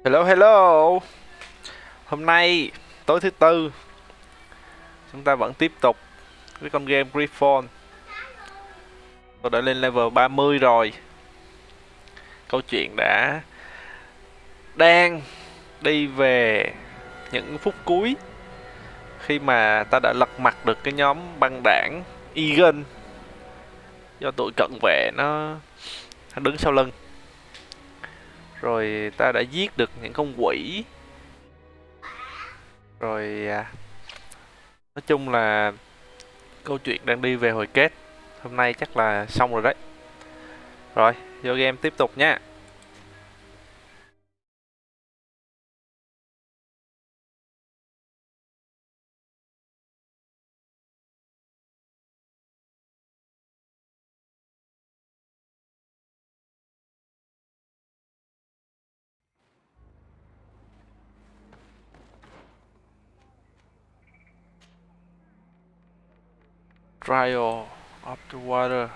Hello hello. Hôm nay tối thứ tư chúng ta vẫn tiếp tục với con game greedfall. Tôi đã lên level 30 rồi. Câu chuyện đang đi về những phút cuối khi mà ta đã lật mặt được cái nhóm băng đảng Egan do tụi cận vệ nó đứng sau lưng. Rồi ta đã giết được những con quỷ. Rồi nói chung là câu chuyện đang đi về hồi kết. Hôm nay chắc là xong rồi đấy. Rồi, vô game tiếp tục nha. Trial of the Water.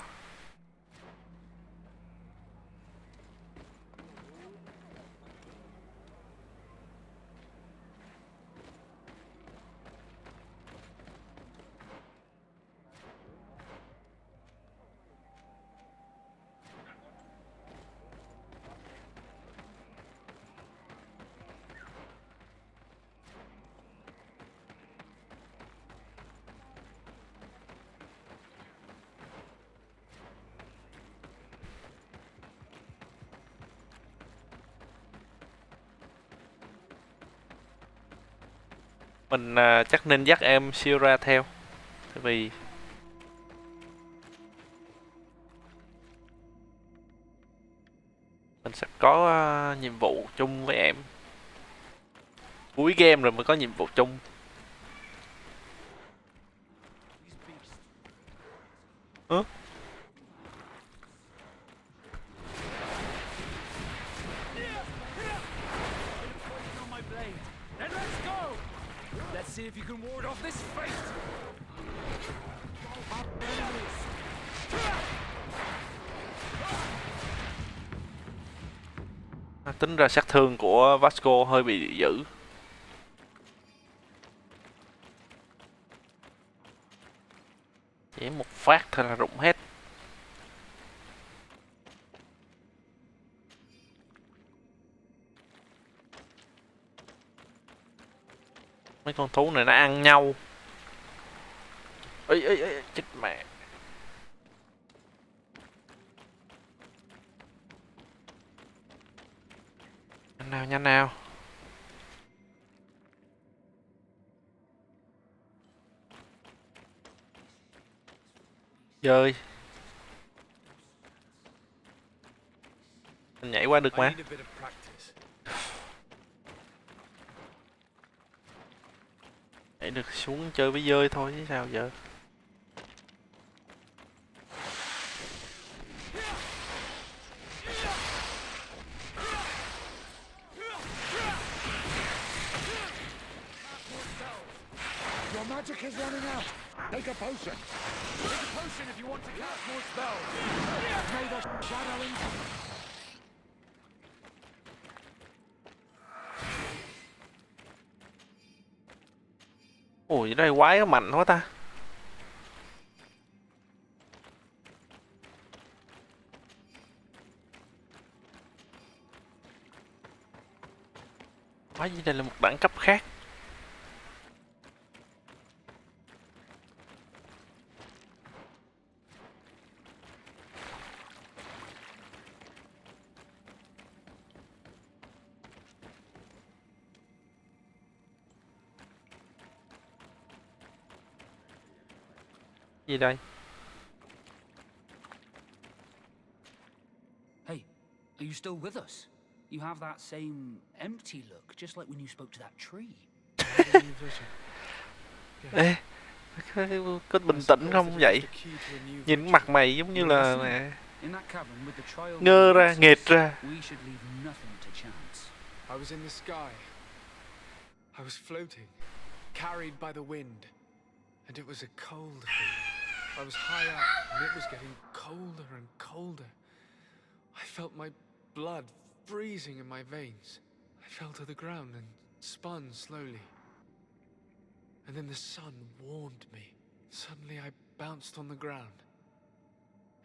Mình chắc nên dắt em Sierra theo. Tại vì mình sẽ có nhiệm vụ chung với em. Cuối game rồi mới có nhiệm vụ chung. Hả? See if you can ward off this fate. Tính ra sát thương của Vasco hơi bị dữ. Chỉ một phát thôi là rụng hết. Mấy con thú này nó ăn nhau. Ê ê ê, chết mẹ. Nhanh nào, nhanh nào. Dơi. Mình nhảy qua được mà. Nhảy được xuống chơi với dơi thôi chứ sao giờ. Your magic is running out. Take a potion. Take a potion if you want to cast more spells. May the shadow in. Ủa, đây quái có mạnh quá ta. Quái gì đây là một đẳng cấp khác. Gì đây? Hey, are you still with us? You have that same empty look, just like when you spoke to that tree. Ê, có bình tĩnh không vậy? Nhìn mặt mày giống như là ngơ ra, nghệt ra. We should leave nothing to chance. I was in the sky. I was floating, carried by the wind, and it was a cold feeling. I was high up, and it was getting colder and colder. I felt my blood freezing in my veins. I fell to the ground and spun slowly. And then the sun warmed me. Suddenly I bounced on the ground.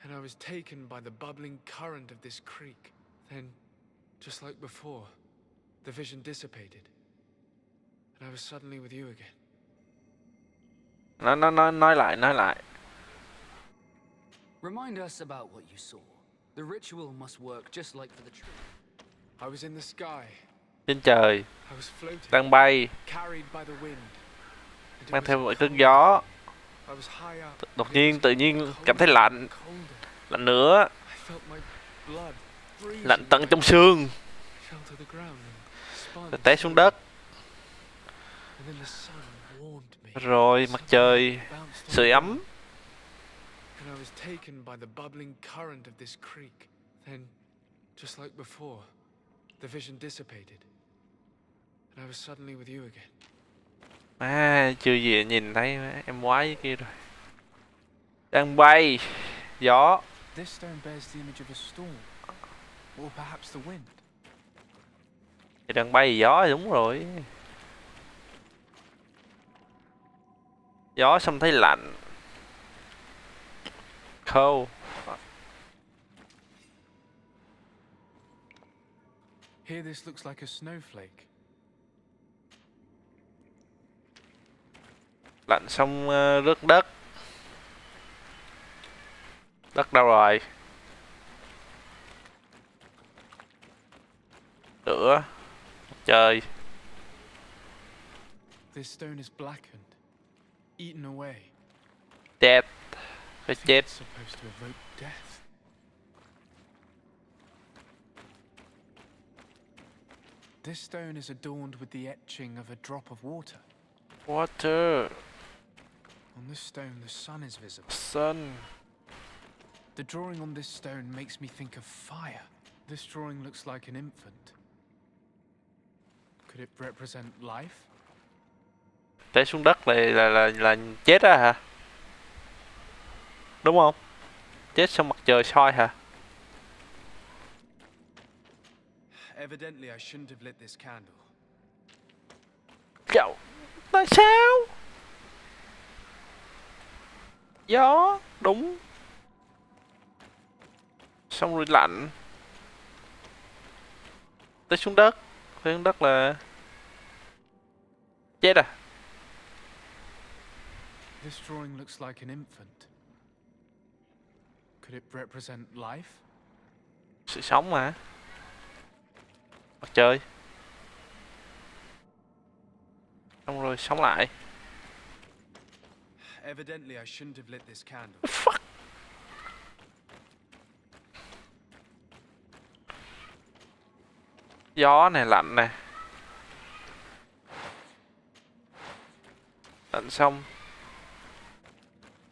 And I was taken by the bubbling current of this creek. Then, just like before, the vision dissipated. And I was suddenly with you again. Nói lại. Remind us about what you saw. The ritual must work just like for the tree. I was in the sky. Trên trời, I was floating, đang bay, carried by the wind. And it mang was theo a một cơn cold gió. day. I was high up, Đột and it nhiên, was tự nhiên cảm thấy colder lạnh, and colder. lạnh nữa, I felt my blood freezing lạnh tận in trong my xương, I fell to the ground and spun rồi té xuống slowly. đất. And then the sun warmed me. Rồi mặt trời Suddenly I bounced on sưởi the ấm. ground. And I was taken by the bubbling current of this creek. Then, just like before, the vision dissipated. And I was suddenly with you again. Chưa gì nhìn thấy em quái kia rồi. Đang bay, gió. This stone bears the image of a storm. Or perhaps the wind. Thì đang bay gió thì đúng rồi. Gió xong thấy lạnh. Cold. Here this looks like a snowflake. Lạnh xong rớt đất. Đất đâu rồi? Lửa. Mặt trời. This stone is blackened, eaten away. Chết. Phải I think chết. it's supposed to evoke death. This stone is adorned with the etching of a drop of water. Water. On this stone, the sun is visible. Sun. The drawing on this stone makes me think of fire. This drawing looks like an infant. Could it represent life? Té xuống đất là chết á hả? Đúng không? Chết xong mặt trời soi hả? Evidently, I shouldn't have lit this candle. Cậu, tại sao? Gió, đúng. Xong rồi lạnh. Té xuống đất. Té xuống đất là chết à? This drawing looks like an infant. Could it represent life? Sự sống mà. Mặt trời. Xong rồi sống lại. Evidently, I shouldn't have lit this candle. Fuck. Gió này lạnh nè. Lạnh xong.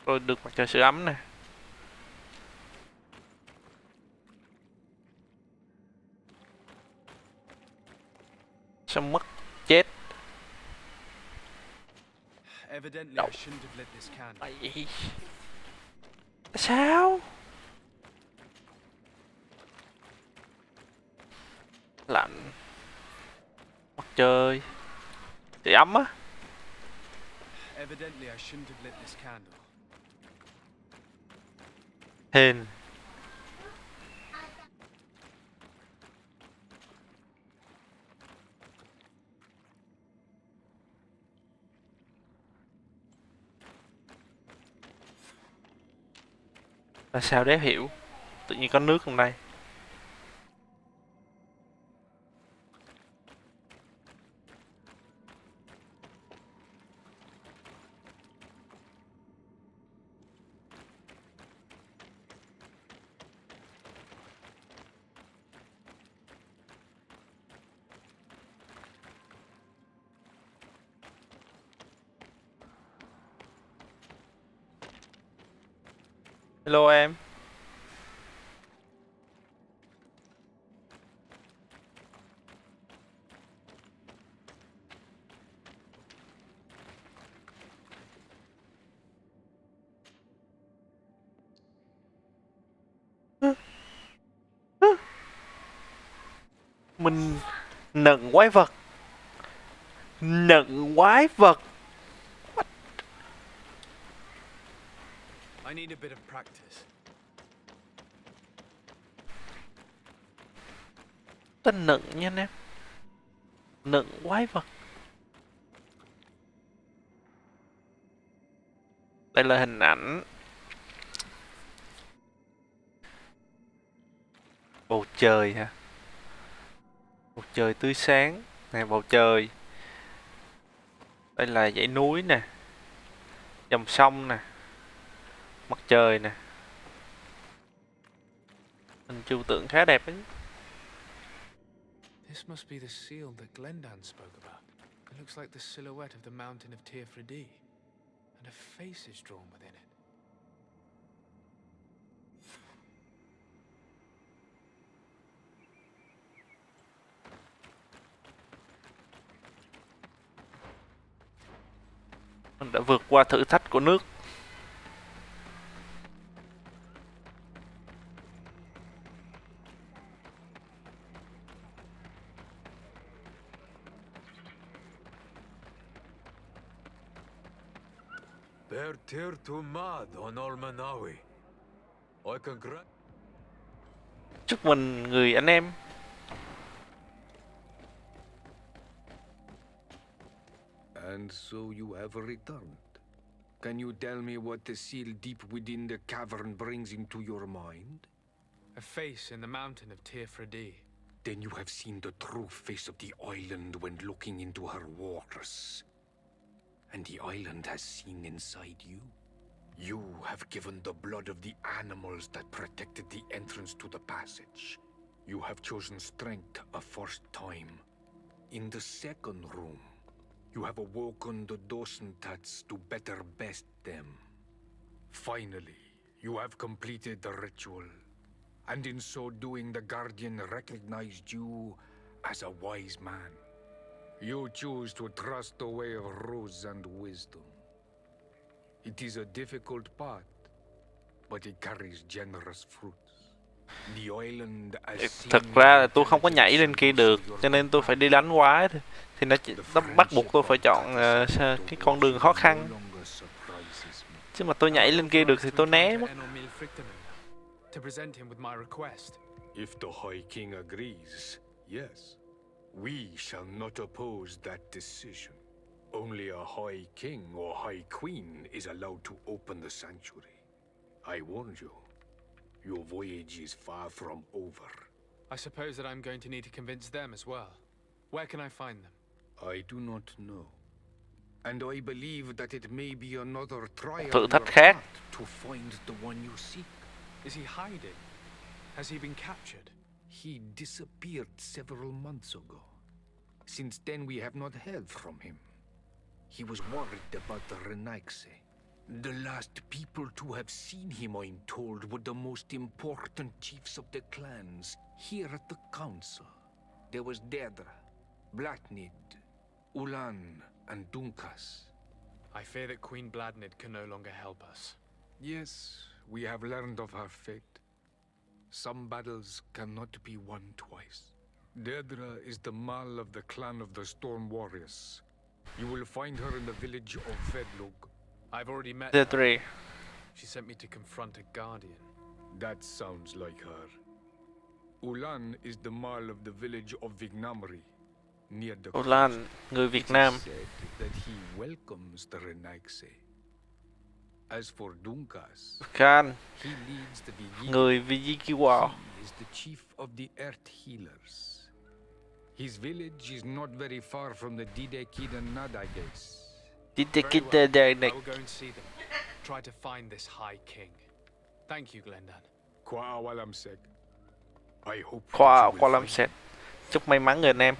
Rồi được mặt trời sưởi ấm nè. Xong mất chết. Evidently, No. I shouldn't have lit this candle. Mày... Sao? Lạnh. Mặt trời. Sưởi ấm á. Evidently, I shouldn't have lit this candle. Hên. Là sao đéo hiểu. Tự nhiên có nước trong đây. Hello em. Mình Nựng quái vật. Nựng quái vật. I need a bit of practice. Tên nựng nha anh em. Nựng quái vật. Đây là hình ảnh bầu trời hả? Bầu trời tươi sáng. Này bầu trời. Đây là dãy núi nè. Dòng sông nè. Mặt trời nè. Hình trừu tượng khá đẹp ấy. This must be the seal that Glendan spoke about. It looks like the silhouette of the mountain of Tearfredi, and a face is drawn within it. Mình đã vượt qua thử thách của nước. They're tear to mad on Almanawi. I congratulate. Chúc mừng người anh em. And so you have returned. Can you tell me what the seal deep within the cavern brings into your mind? A face in the mountain of Tearfredi. Then you have seen the true face of the island when looking into her waters. And the island has seen inside you. You have given the blood of the animals that protected the entrance to the passage. You have chosen strength a first time. In the second room, you have awoken the Dosentats to better best them. Finally, you have completed the ritual. And in so doing, the Guardian recognized you as a wise man. You choose to trust the way of ruse and wisdom. It is a difficult path, but it carries generous fruits. The island as Thật ra là tôi không có nhảy lên kia được, cho nên tôi phải đi đánh quái thôi. Thì nó bắt buộc tôi phải chọn cái con đường khó khăn. Chứ mà tôi nhảy lên kia được thì tôi né mất. To present him with my request. If the High King agrees, yes. We shall not oppose that decision. Only a High King or High Queen is allowed to open the sanctuary. I warn you, your voyage is far from over. I suppose that I'm going to need to convince them as well. Where can I find them? I do not know. And I believe that it may be another trial Thử on thách your khác. path to find the one you seek. Is he hiding? Has he been captured? He disappeared several months ago. Since then, we have not heard from him. He was worried about the Renaigse. The last people to have seen him, I'm told, were the most important chiefs of the clans here at the council. There was Deirdre, Blatnid, Ulan, and Dunkas. I fear that Queen Bladnid can no longer help us. Yes, we have learned of her fate. Some battles cannot be won twice. Deirdre is the Mal of the clan of the Storm Warriors. You will find her in the village of Vedlug. I've already met The her. three. She sent me to confront a guardian. That sounds like her. Ulan is the Mal of the village of Vignamri, near the Ulan, người Việt It is Nam. said that he welcomes the Renaigse. As for Dunkas, Khan, he leads the Vigil. người Vigikiwa. He is the chief of the Earth Healers. His village is not very far from the Didekidan Nadages. Very well. I will go and see them. Try to find this High King. Thank you, Glendan. Qua Walamsek. I hope that Khoa you will Khoa Lâm find Sẹt. Chúc may mắn người anh em.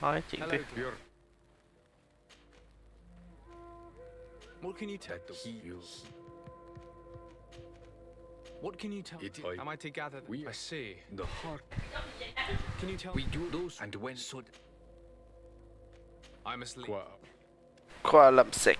Nói chuyện Hello, tiếp. your What can you tell? What can you tell? Am I to gather that? I see. the heart. Can you tell? We do those and when so I must leave. Qua. Khoa Lâm Sẹt.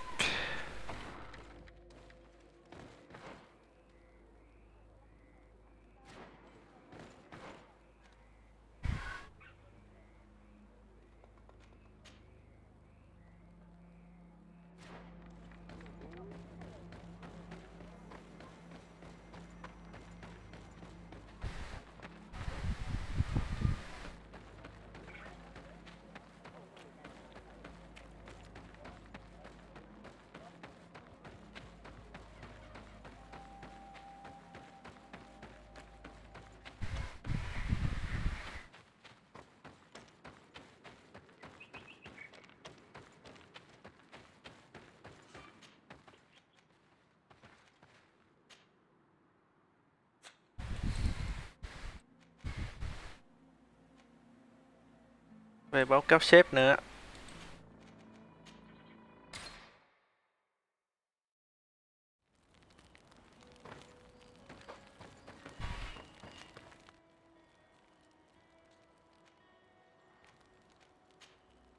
Về báo cáo sếp nữa.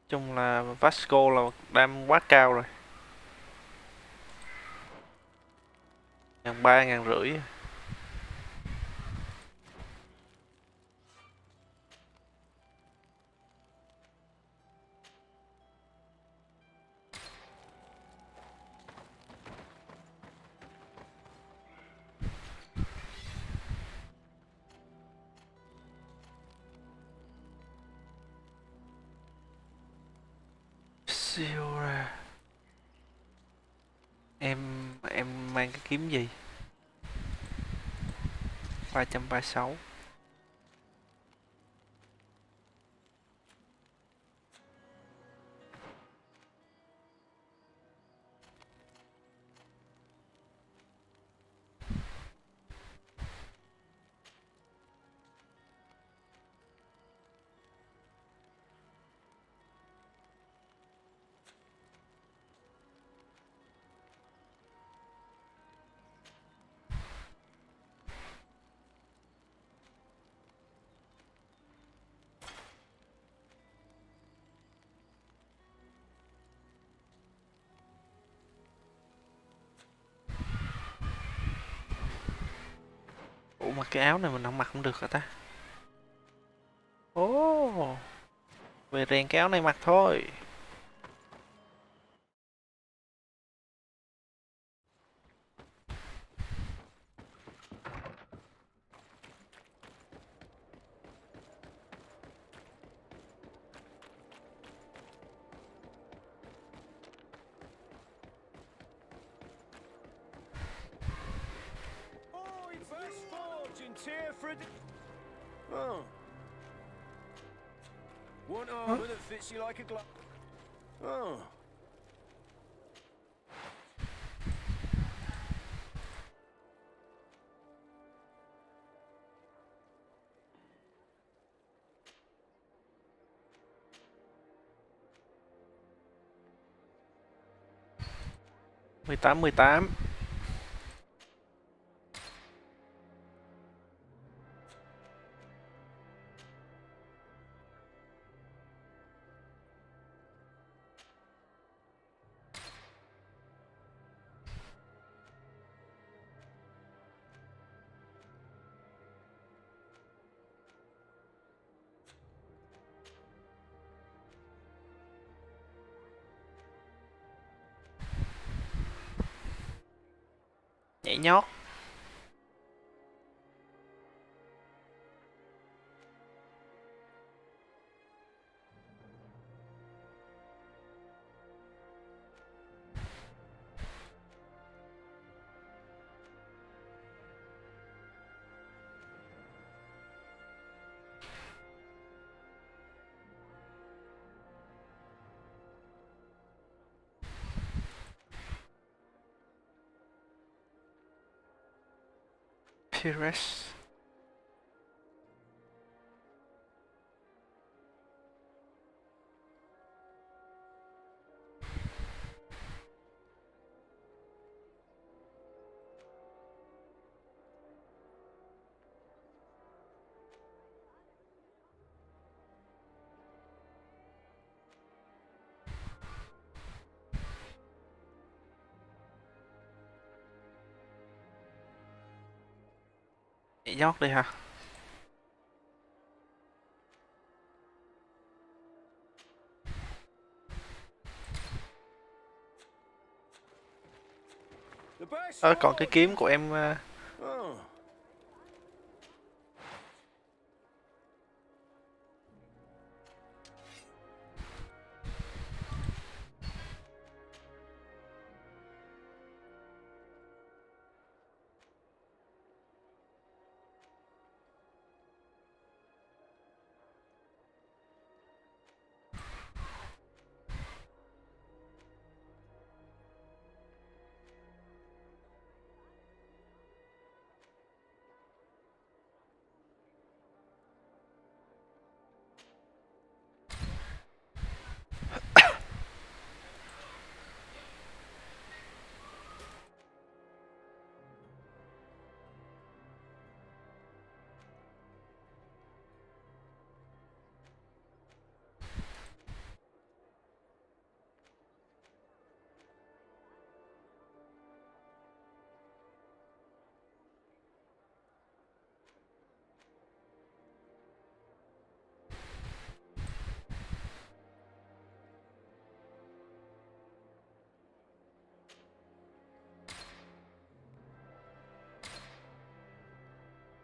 Chung là Vasco là đam quá cao rồi. 1.300, 1.500. Siêu ra. Em mang cái kiếm gì? 336. Ủa mà cái áo này mình không mặc không được hả ta? Ồ, về rèn cái áo này mặc thôi. Oh. One armor that fits you like a glove. Oh. Mười tám, 18. Nhảy nhót. Pires. Nhảy nhót đi hả? The best Còn cái kiếm của em Oh.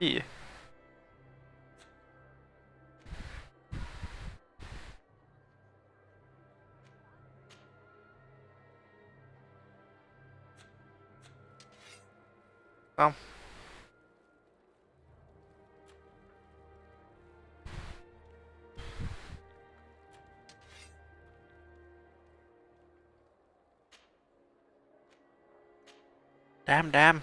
Gì vậy? Không. Đam.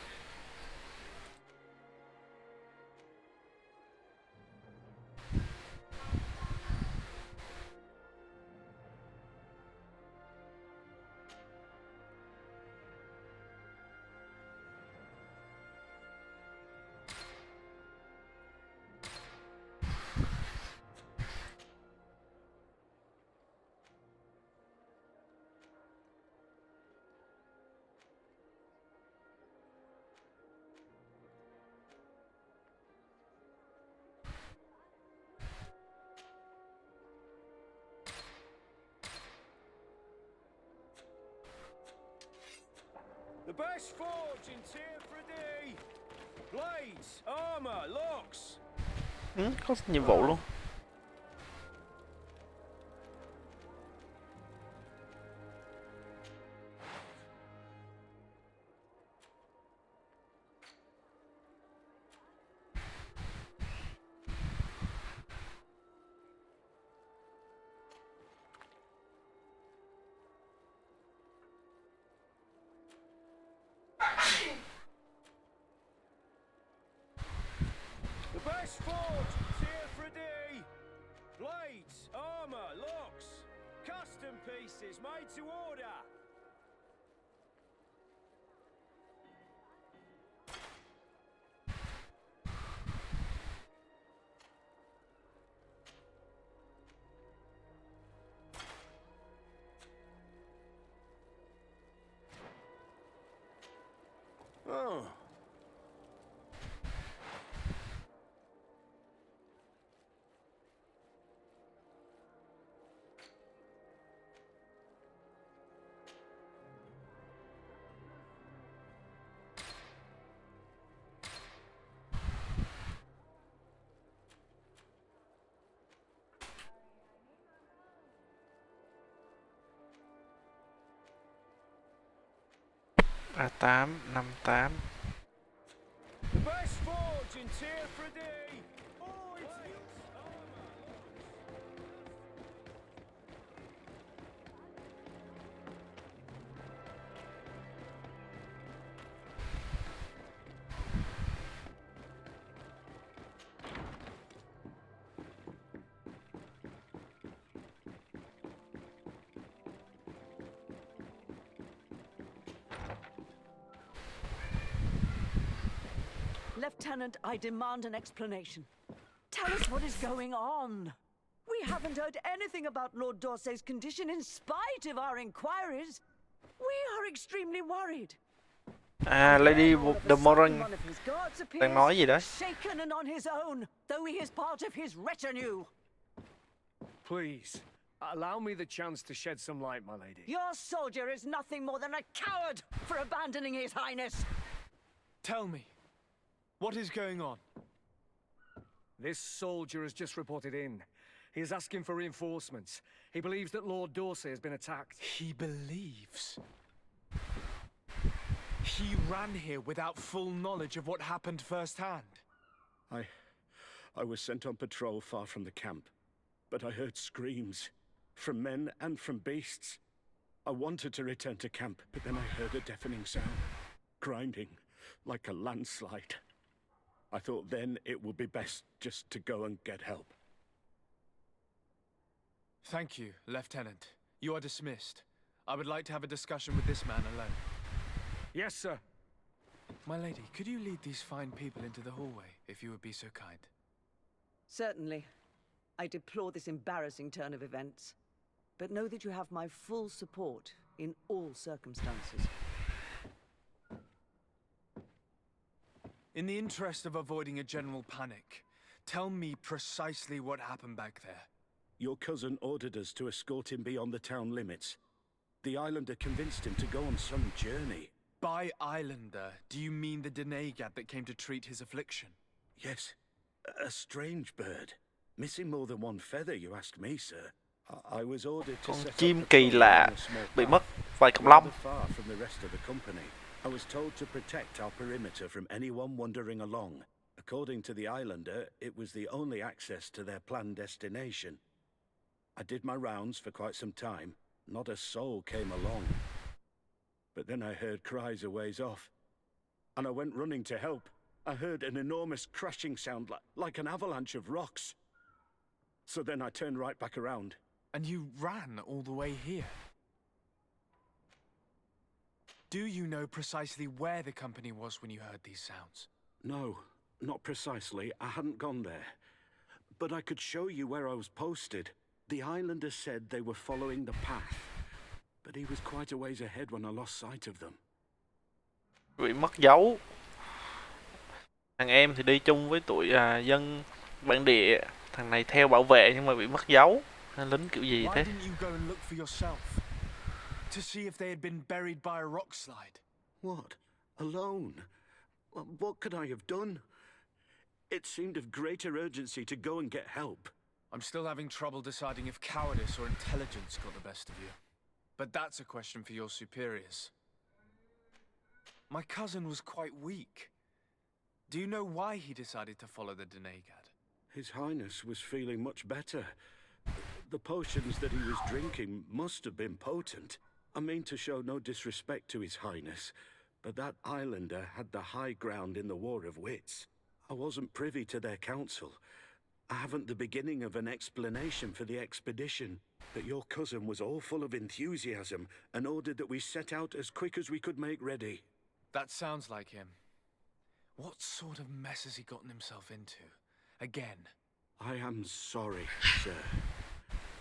The best forge in Tier for D. Blades, armor, locks. Ừ, có nhiệm vụ luôn. The best forge in Tier for D. Blades, armor, locks. Custom pieces made to order. Oh. A858. The best forge in Tier for D. Oh, it's Lieutenant, I demand an explanation. Tell us what is going on. We haven't heard anything about Lord D'Orsay's condition in spite of our inquiries. We are extremely worried. À, Lady Then all of a the sudden, Moran one of his guards đang nói gì đó. appears, shaken and on his own, though he is part of his retinue. Please, allow me the chance to shed some light, my lady. Your soldier is nothing more than a coward for abandoning his highness. Tell me, what is going on? This soldier has just reported in. He is asking for reinforcements. He believes that Lord D'Orsay has been attacked. He believes. He ran here without full knowledge of what happened firsthand. I was sent on patrol far from the camp, but I heard screams from men and from beasts. I wanted to return to camp, but then I heard a deafening sound, grinding like a landslide. I thought then it would be best just to go and get help. Thank you, Lieutenant. You are dismissed. I would like to have a discussion with this man alone. Yes, sir. My lady, could you lead these fine people into the hallway, if you would be so kind? Certainly. I deplore this embarrassing turn of events. But know that you have my full support in all circumstances. In the interest of avoiding a general panic, tell me precisely what happened back there. Your cousin ordered us to escort him beyond the town limits. The islander convinced him to go on some journey. By islander, do you mean the Denegat that came to treat his affliction? Yes, a strange bird. Missing more than one feather, you ask me, sir. I was ordered to Con set up chim patrol kỳ lạ along a small bị path, mất vài cọng lông. rather far from the rest of the company. I was told to protect our perimeter from anyone wandering along. According to the islander, it was the only access to their planned destination. I did my rounds for quite some time. Not a soul came along. But then I heard cries a ways off, and I went running to help. I heard an enormous crashing sound like an avalanche of rocks. So then I turned right back around. And you ran all the way here? Do you know precisely where the company was when you heard these sounds? No, not precisely. I hadn't gone there. But I could show you where I was posted. The islander said they were following the path, but he was quite a ways ahead when I lost sight of them. Bị mất dấu. Thằng em thì đi chung với tụi dân bản địa. Thằng này theo bảo vệ nhưng mà bị mất dấu. Lính kiểu gì Why thế? didn't you go and look for yourself? To see if they had been buried by a rock slide? What? Alone? What could I have done? It seemed of greater urgency to go and get help. I'm still having trouble deciding if cowardice or intelligence got the best of you. But that's a question for your superiors. My cousin was quite weak. Do you know why he decided to follow the Denegad? His Highness was feeling much better. The potions that he was drinking must have been potent. I mean to show no disrespect to His Highness, but that islander had the high ground in the War of Wits. I wasn't privy to their counsel. I haven't the beginning of an explanation for the expedition, but your cousin was all full of enthusiasm and ordered that we set out as quick as we could make ready. That sounds like him. What sort of mess has he gotten himself into? Again? I am sorry, sir,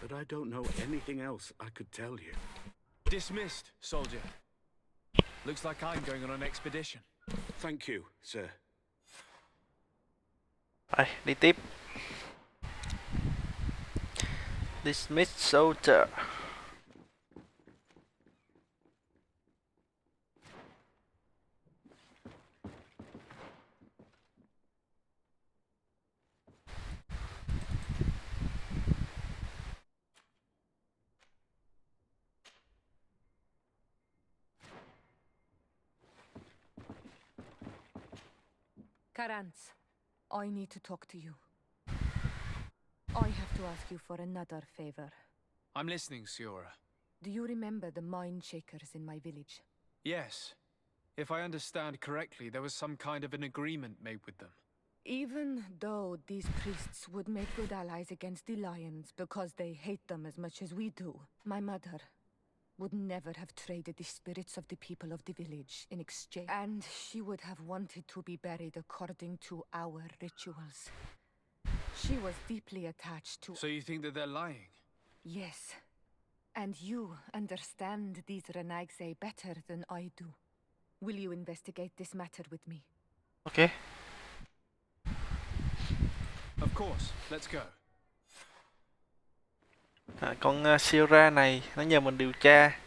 but I don't know anything else I could tell you. Dismissed, soldier. Looks like I'm going on an expedition. Thank you, sir. Đây, đi tiếp. Dismiss soldier. Karantz, I need to talk to you. I have to ask you for another favor. I'm listening, Siora. Do you remember the mine shakers in my village? Yes. If I understand correctly, there was some kind of an agreement made with them. Even though these priests would make good allies against the lions because they hate them as much as we do, my mother would never have traded the spirits of the people of the village in exchange. And she would have wanted to be buried according to our rituals. She was deeply attached to... So you think that they're lying? Yes. And you understand these Renagse better than I do. Will you investigate this matter with me? Ok. Of course. Let's go. Con Sierra này nó nhờ mình điều tra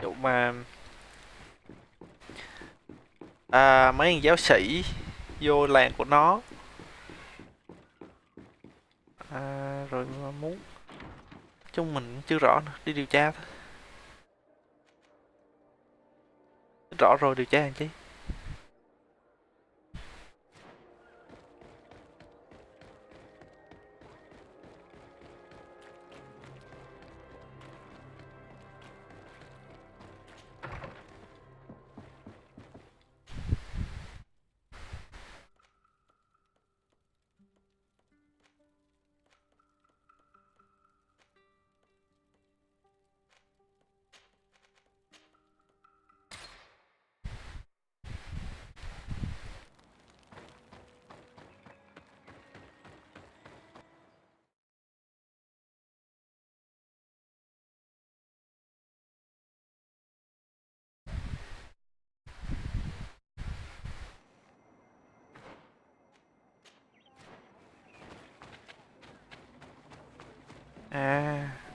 vụ mà mấy thằng giáo sĩ vô làng của nó rồi mà muốn chung mình chưa rõ nữa. Đi điều tra thôi. Rõ rồi điều tra làm chi.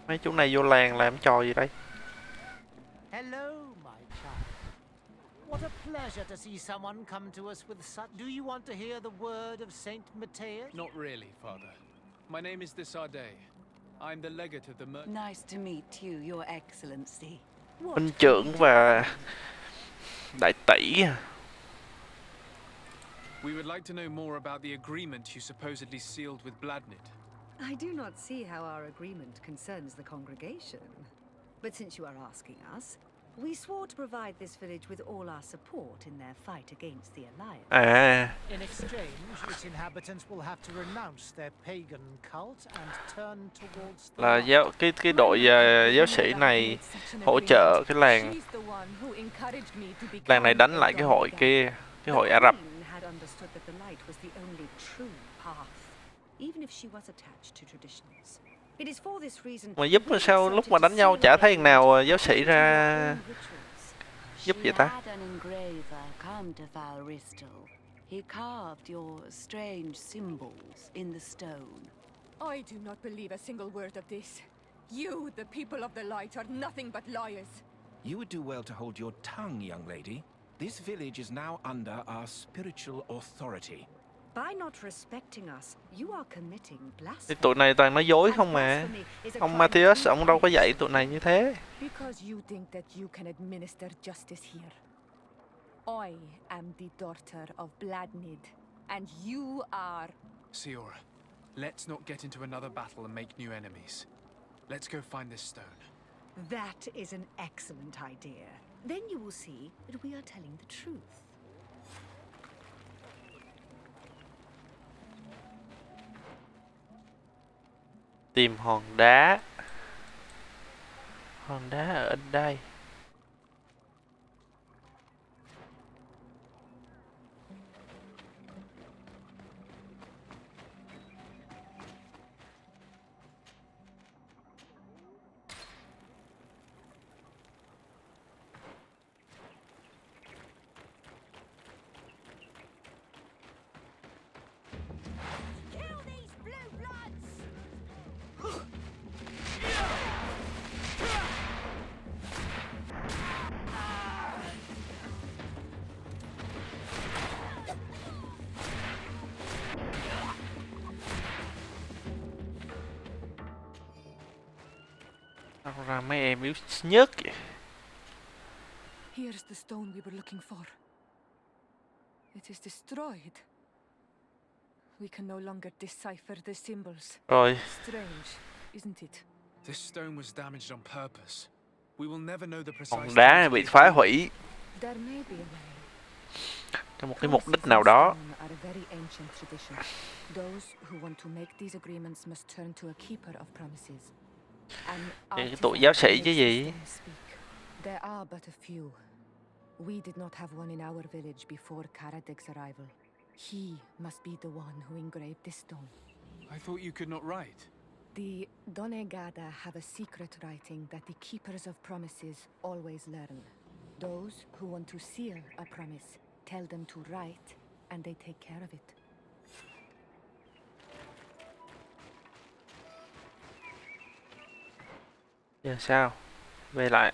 Mấy chú này vô làng làm trò gì đây? Hello, my child. What a pleasure to see someone come to us with such. Do you want to hear the word of Saint Matthias? Not really, Father. My name is the Sade. I'm the legate of the Nice to meet you, Your Excellency. Huynh trưởng và đại tỷ. We would like to know more about the agreement you supposedly sealed with Bladnid. I do not see how our agreement concerns the congregation. But since you are asking us, we swore to provide this village with all our support in their fight against the Alliance. À, In exchange, its inhabitants will have to renounce their pagan cult and turn towards the là light. cái đội giáo sĩ này hỗ trợ cái làng này đánh lại cái hội kia, cái hội Ả Rập. Had understood that the light was the only true path, even if she was attached to traditions. It is for this reason. Mà giúp sao lúc mà đánh nhau chả thấy thằng nào giáo sĩ ra giúp vậy ta? She had an engraver come to Falristal. He carved your strange symbols in the stone. I do not believe a single word of this. You, the people of the light, are nothing but liars. You would do well to hold your tongue, young lady. This village is now under our spiritual authority. By not respecting us, you are committing Thì blasphemy. tụi này toàn nói dối không mà. Ông Matthias ông đâu có dạy tụi này như thế. Because you think that you can administer justice here. I am the daughter of Bladnid, and you are... Siora, let's not get into another battle and make new enemies. Let's go find this stone. That is an excellent idea. Then you will see that we are telling the truth. Tìm hòn đá. Hòn đá ở đây. Đâu ra mấy em yếu nhất vậy? Here's the stone we were looking for. It is destroyed. We can no longer decipher the symbols. Rồi, Strange, isn't it? This stone was damaged on purpose. We will never know the hòn precise. đá này bị phá hủy There may be a way. cho một cái mục đích nào đó. Are a very ancient tradition. Those who want to make these agreements must turn to a keeper of promises. Thì cái tụi giáo sĩ chứ gì? There are but a few. We did not have one in our village before Karadek's arrival. He must be the one who engraved this stone. I thought you could not write. The Donegada have a secret writing that the keepers of promises always learn. Those who want to seal a promise tell them to write, and they take care of it. Giờ sao? Về lại.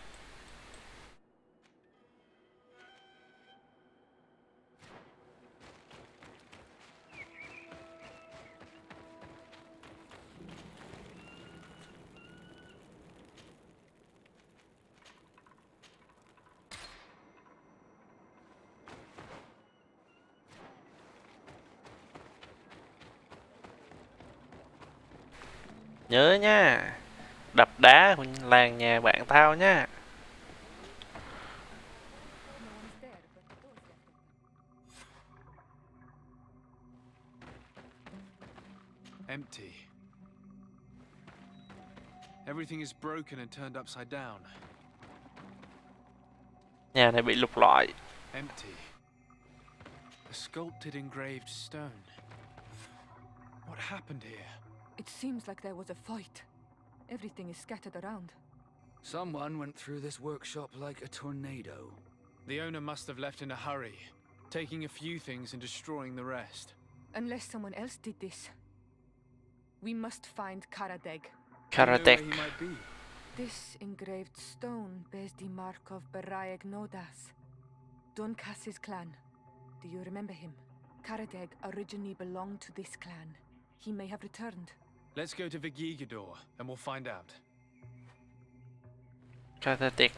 Nhớ nha, đập đá của làng nhà bạn tao nha. Empty. Everything is broken and turned upside down. Nhà này bị lục lọi. Empty. The sculpted engraved stone. What happened here? It seems like there was a fight. Everything is scattered around. Someone went through this workshop like a tornado. The owner must have left in a hurry, taking a few things and destroying the rest. Unless someone else did this. We must find Karadeg. Karadek. Do you know where he might be? This engraved stone bears the mark of Baraeg Nodas. Duncas's clan. Do you remember him? Karadeg originally belonged to this clan. He may have returned. Let's go to Vigigador, and we'll find out. Karadec.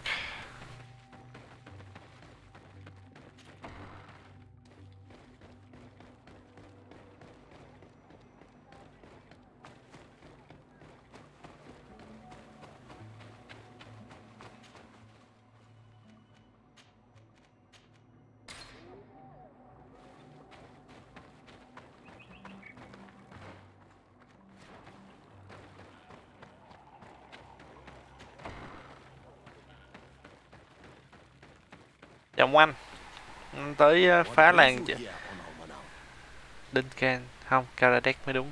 Chồng anh tới phá làng chứ. Duncan không, Karadec mới đúng.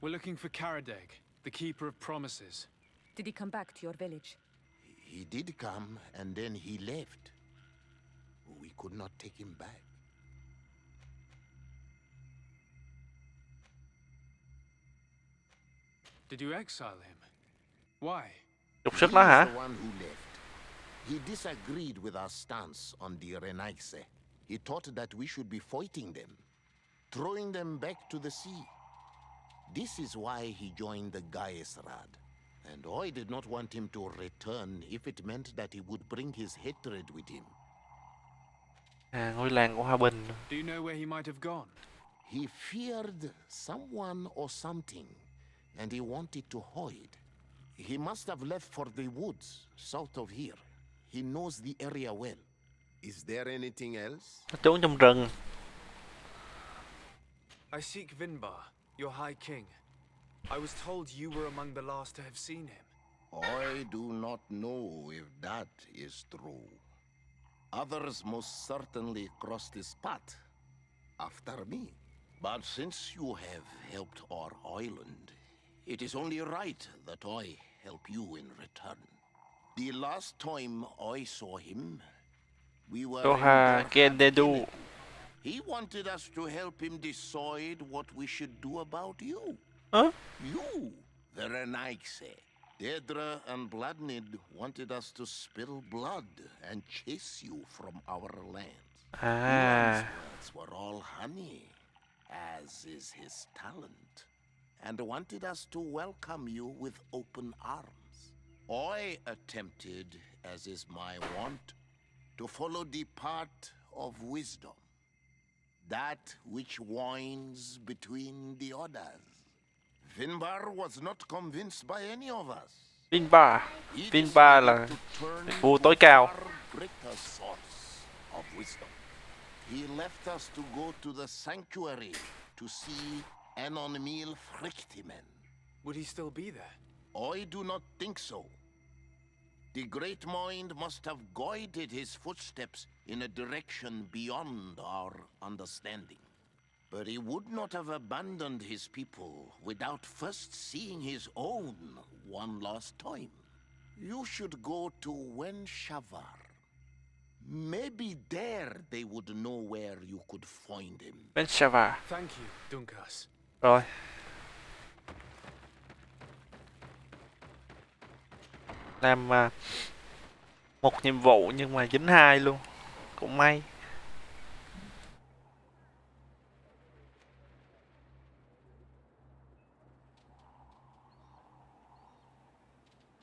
We're looking for Karadeg, the Keeper of Promises. Did he come back to your village? He did come, and then he left. We could not take him back. Did you exile him? Why? Trục xuất nó hả? The one who left. He disagreed with our stance on the Renaigse. He thought that we should be fighting them, throwing them back to the sea. This is why he joined the Gaesrad. And I did not want him to return if it meant that he would bring his hatred with him. Ngôi làng của Hòa Bình. Do you know where he might have gone? He feared someone or something, and he wanted to hide. He must have left for the woods, south of here. He knows the area well. Is there anything else? Nó trốn trong rừng. I seek Vinbar, your High King. I was told you were among the last to have seen him. I do not know if that is true. Others most certainly crossed his path after me. But since you have helped our island, it is only right that I help you in return. The last time I saw him, we were in Kendedu. He wanted us to help him decide what we should do about you. Huh? You, the Renaigse. Dedra and Bladnid wanted us to spill blood and chase you from our lands. Elon's words were all honey, as is his talent, and wanted us to welcome you with open arms. I attempted, as is my wont, to follow the path of wisdom, that which winds between the others. Vinbar was not convinced by any of us. Vinbar là vua tối cao. He left us to go to the sanctuary to see Enonmil Frictimen. Would he still be there? I do not think so. The great mind must have guided his footsteps in a direction beyond our understanding. But he would not have abandoned his people without first seeing his own one last time. You should go to Wenshavar. Maybe there they would know where you could find him. Wenshavar. Thank you, Duncas. Rồi. Làm một nhiệm vụ nhưng mà dính hai luôn. Cũng may.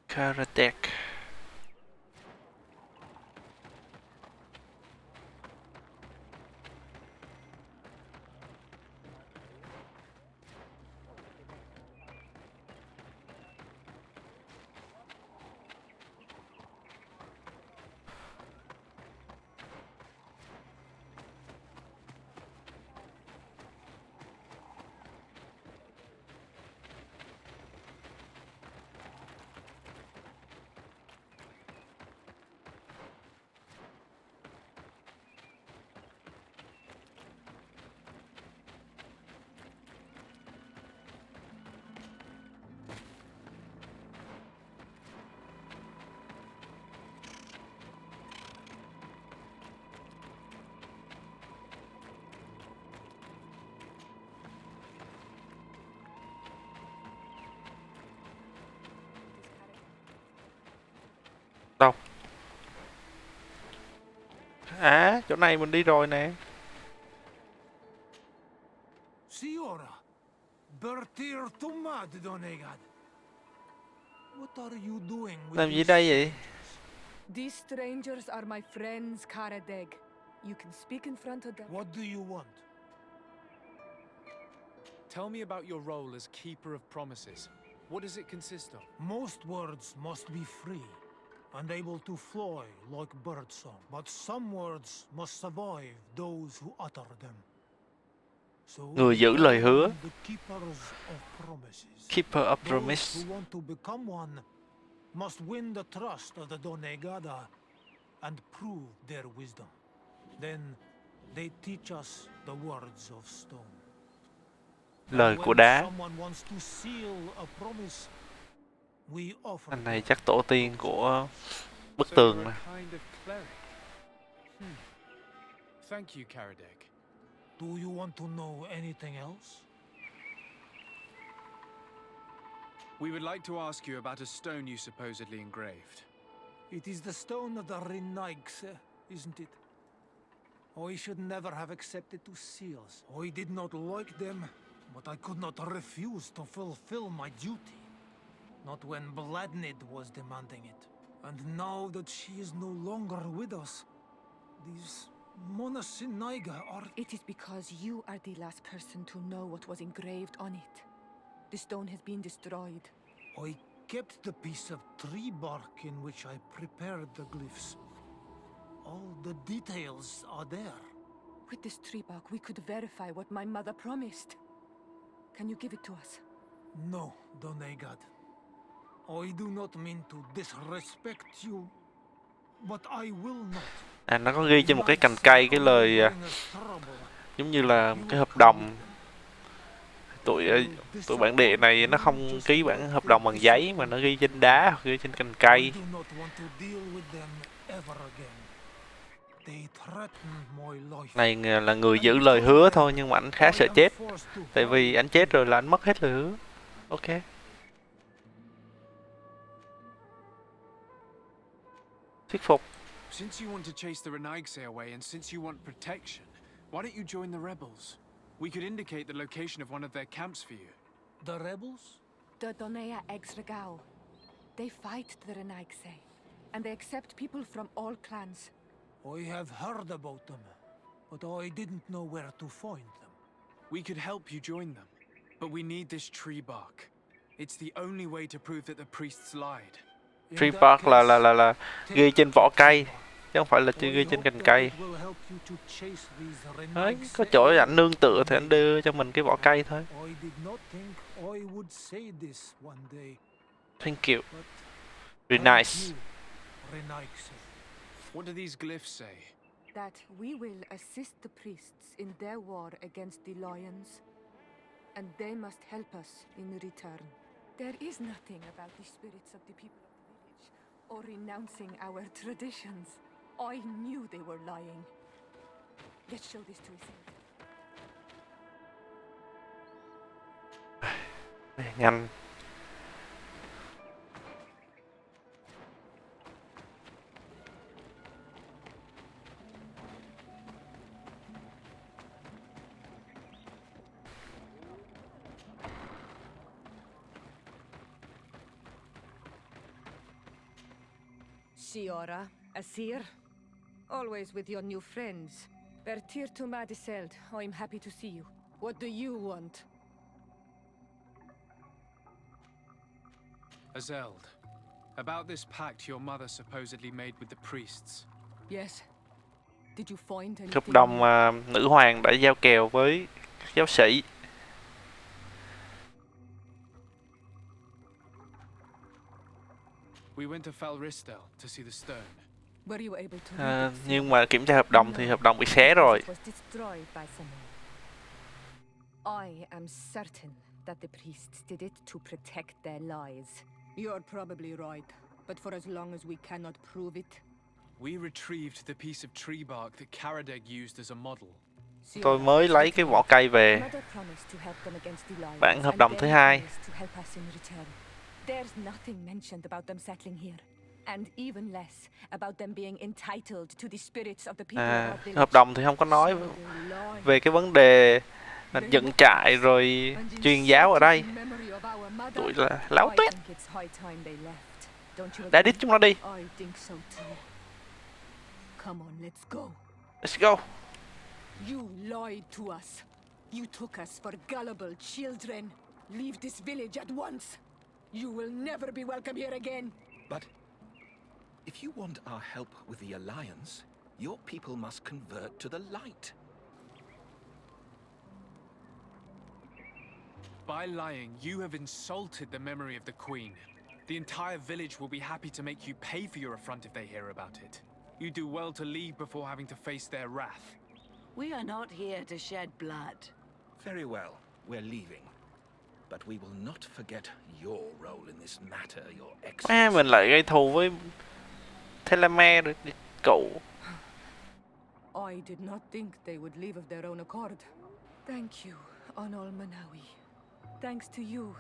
Karadec. À, chỗ này mình đi rồi nè. Siora, Bertir Tumad Donegad. What are you doing with Làm gì these đây vậy? These strangers are my friends, Karadeg. You can speak in front of them. What do you want? Tell me about your role as Keeper of Promises. What does it consist of? Most words must be free and able to fly like birdsong, but some words must survive those who utter them. So Người giữ lời hứa. the keepers of promises. Keeper of Those promise. who want to become one must win the trust of the Donegada and prove their wisdom. Then they teach us the words of stone. Lời And của when đá. someone wants to seal a promise, we offer Anh này chắc tổ tiên của bức So tường you're nè. a kind of cleric. Thank you, Karadeg. Do you want to know anything else? We would like to ask you about a stone you supposedly engraved. It is the stone of the Renaigse, isn't it? I should never have accepted two seals. I did not like them, but I could not refuse to fulfill my duty. Not when Bladnid was demanding it. And now that she is no longer with us, these Monasinaiga are... It is because you are the last person to know what was engraved on it. The stone has been destroyed. I kept the piece of tree bark in which I prepared the glyphs. All the details are there. With this tree bark, we could verify what my mother promised. Can you give it to us? No, Donegad. I do not mean to disrespect you, but I will not. À, nó có ghi trên một cái cành cây cái lời giống như là cái hợp đồng. Tụi bản địa này nó không ký bản hợp đồng bằng giấy mà nó ghi trên đá hoặc ghi trên cành cây. Này là người giữ lời hứa thôi nhưng mà anh khá sợ chết. Tại vì anh chết rồi là anh mất hết lời hứa. Ok. Thuyết phục. Since you want to chase the Renaigse away and since you want protection, why don't you join the rebels? We could indicate the location of one of their camps for you. The rebels? The Donea Exregao. They fight the Renaigse, and they accept people from all clans. I have heard about them, but I didn't know where to find them. We could help you join them, but we need this tree bark. It's the only way to prove that the priests lied. Tree bark là ghi trên vỏ cây, chứ không phải là ghi trên cành cây. Đấy, có chỗ ảnh nương tựa thì anh đưa cho mình cái vỏ cây thôi. Thank you. Very nice. What do these glyphs say? That we will assist the priests in their war against the lions, and they must help us in return. There is nothing about the spirits of the people of the village, or renouncing our traditions. I knew they were lying. Let's show this to his Nhanh. Siora, Asir, always with your new friends. Bertir Tumadiseld, I'm happy to see you. What do you want? Azeld, about this pact your mother supposedly made with the priests. Yes. Did you find anything? Hợp đồng mà nữ hoàng đã giao kèo với giáo sĩ. We went to Falristel to see the stone. Were you able to Nhưng mà kiểm tra hợp đồng thì hợp đồng bị xé rồi. I am certain that the priests did it to protect their lies. You're probably right, but for as long as we cannot prove it. We retrieved the piece of tree bark that Karadeg used as a model. Tôi mới lấy cái vỏ cây về. Bản hợp đồng thứ hai. There's nothing mentioned about them settling here. And even less about them being entitled to the spirits of the people of our village. Hợp đồng thì không có nói về cái vấn đề dựng trại rồi truyền giáo ở đây. Tụi là láo tuét. Đã đít chúng nó đi. Let's go. You lied to us. You took us for gullible children. Leave this village at once. You will never be welcome here again. But if you want our help with the Alliance, your people must convert to the light. By lying, you have insulted the memory of the Queen. The entire village will be happy to make you pay for your affront if they hear about it. You do well to leave before having to face their wrath. We are not here to shed blood. Very well, we're leaving. But we will not forget your role in this matter, Your Excellency. Mình lại gây thù với Teleme rồi cậu. I did not think they would leave of their own accord. Thank you, Onol Manawi. Thanks to you,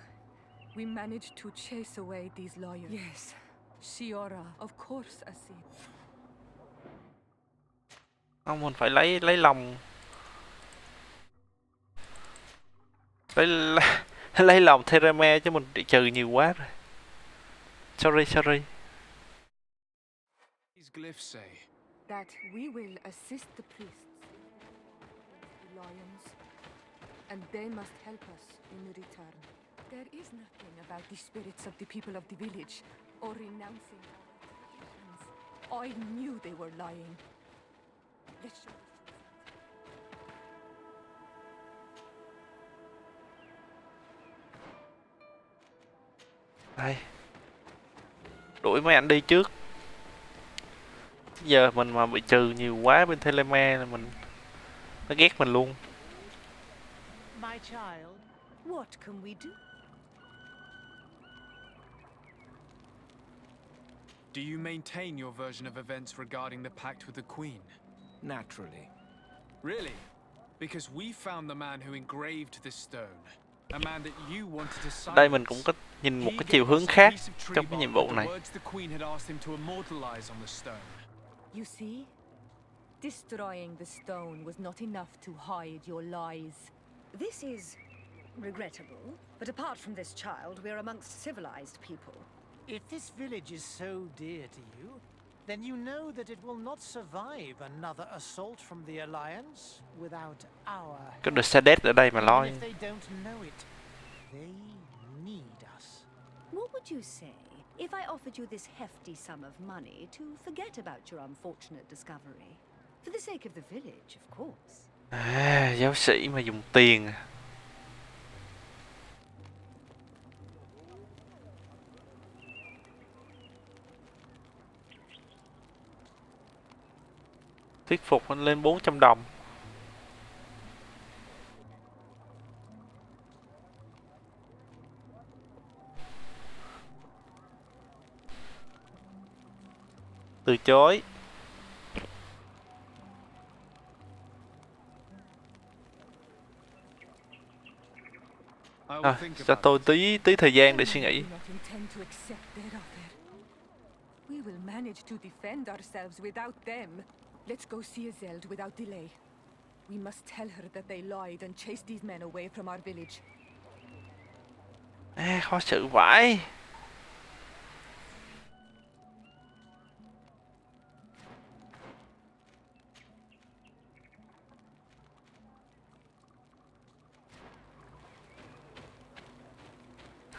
we managed to chase away these lions. Yes, Shiora, of course, Asid. Không, mình phải lấy lòng. Lấy lòng Teleme chứ mình bị trừ nhiều quá rồi. Sorry. These glyphs say that we will assist the priests, the lions, and they must help us in return. There is nothing about the spirits of the people of the village or renouncing our traditions. I knew they were lying. Let's show Đây. Đuổi mấy anh đi trước. Giờ mình mà bị trừ nhiều quá bên Teleme là nó ghét mình luôn. My child, what can we do? Do you maintain your version of events regarding the pact with the Queen? Naturally. Really? Because we found the man who engraved this stone. A man that you wanted to silence. Đây mình cũng có nhìn một cái chiều hướng khác trong cái nhiệm vụ này. You see, destroying the stone was not enough to hide your lies. This is regrettable, but apart from this child, we are amongst civilized people. If this village is so dear to you, then you know that it will not survive another assault from the Alliance without our help. Có được Sadet ở đây mà lo. If they don't know it, they need us. What would you say if I offered you this hefty sum of money to forget about your unfortunate discovery? For the sake of the village, of course. Giáo sĩ mà dùng tiền. Thuyết phục anh lên 400 đồng. Từ chối. Cho tôi tí thời gian để suy nghĩ. We will manage to defend ourselves without them. Let's go see Azeld without delay. We must tell her that they lied and chased these men away from our village. Khó xử vãi.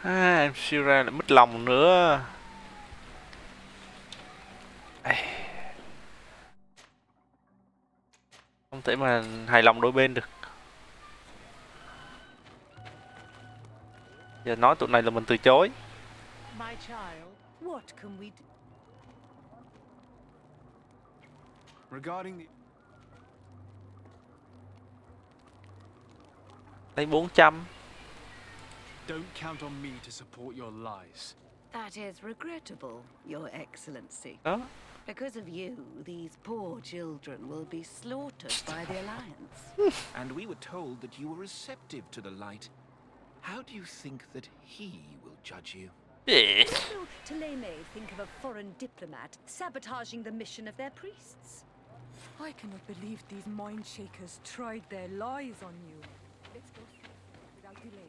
Em siêu ra lại mất lòng nữa. Không thể mà hài lòng đôi bên được. Giờ nói tụi này là mình từ chối. My child, what can we do? Regarding the... Lấy 400. Don't count on me to support your lies. That is regrettable, Your Excellency. Đó. Because of you, these poor children will be slaughtered by the Alliance. And we were told that you were receptive to the light. How do you think that he will judge you? Yeah. What will Teleme think of a foreign diplomat sabotaging the mission of their priests? I cannot believe these mind shakers tried their lies on you. Let's go without delay.